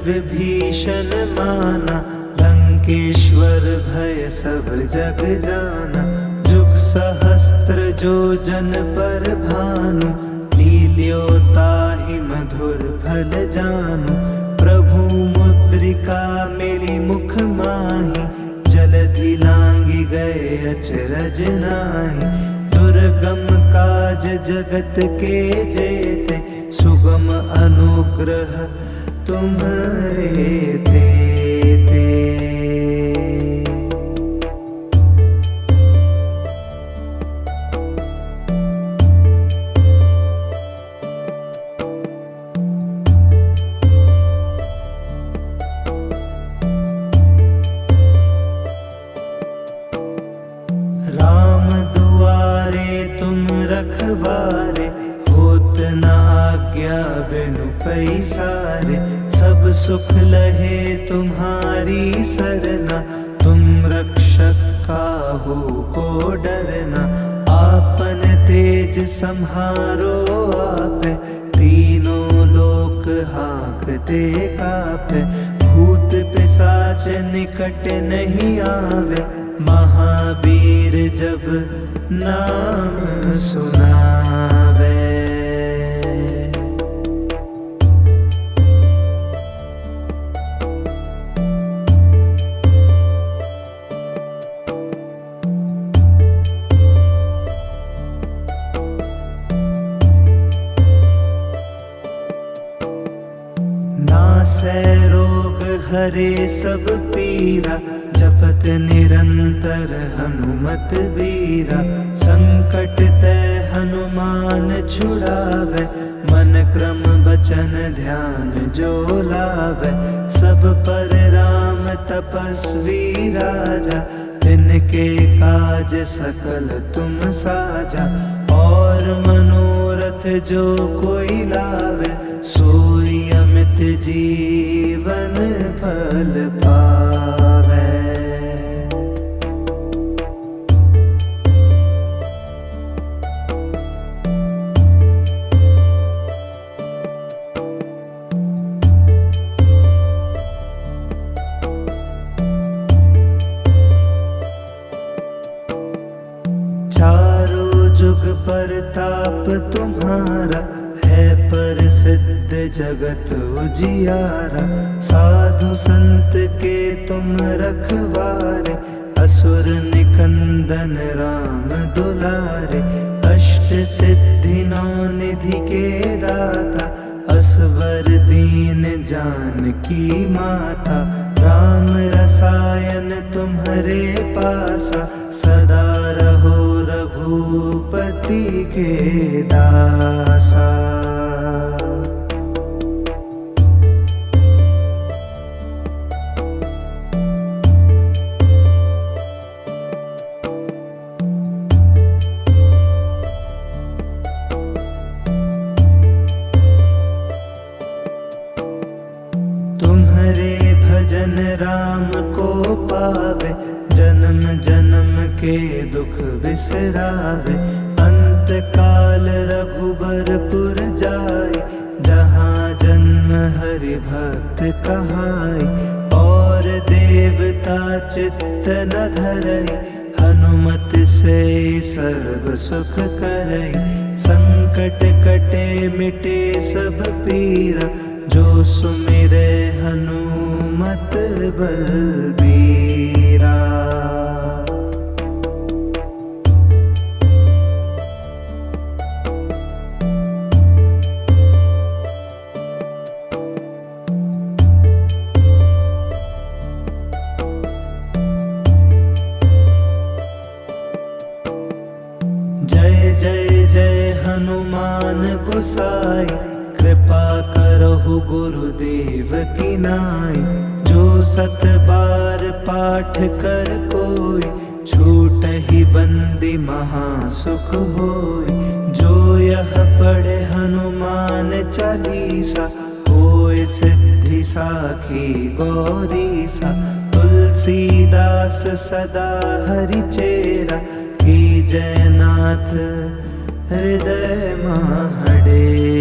विभीषण माना, लंकेश्वर भय सब जग जाना। जुग सहस्त्र जो जन पर भानु, लील्यो ताहि मधुर फल जानु। प्रभु मुद्रिका मिली मुख माहि, जलधि लांघि गए अचरज नाहि। दुर्गम काज जगत के जेते, सुगम अनुग्रह तुम्हारे तेते। राम दुआरे तुम रखवारे, होत न आज्ञा बिनु पैसारे। सब सुख लहे तुम्हारी सरना, तुम रक्षक काहू को डरना। आपन तेज सम्हारो आपे, तीनों लोक हाँकते कापे। भूत पिशाच निकट नहीं आवे, महावीर जब नाम सुनावे। नासै रोग हरे सब पीरा, जपत निरंतर हनुमत बीरा। संकट ते हनुमान छुड़ावे, मन क्रम बचन ध्यान जो लावे। सब पर राम तपस्वी राजा, तिनके काज सकल तुम साजा। और मनोरथ जो कोई लावे, सोई अमित जीवन फल पावे। चारों जुग परताप तुम्हारा, है प्रसिद्ध जगत उजियारा। साधु संत के तुम रखवारे, असुर निकंदन राम दुलारे। अष्ट सिद्धि नौ निधि के दाता, असवर दीन जानकी माता। राम रसायन तुम्हारे पासा, सदा रहो रघुपति के दासा। तुम्हारे भजन राम को पावे, जन्म जन्म के दुख बिसरावे। अंत काल रघुबरपुर जाय, जहाँ जन्म हरि भक्त कहाय। और देवता चित्त न धरई, हनुमत से सर्व सुख करई। संकट कटे मिटे सब पीरा, जो सुमिरे हनुमत बलबीरा। जय जय जय हनुमान गोसाई, कृपा करहु गुरुदेव की नाई। जो सत बार पाठ कर कोई, छूटहि बंदी महासुख होय। जो यह पढ़े हनुमान चालीसा, होय सिद्धि साखी गौरीसा। तुलसीदास सदा हरि चेरा, की जयनाथ हृदय महडेरा।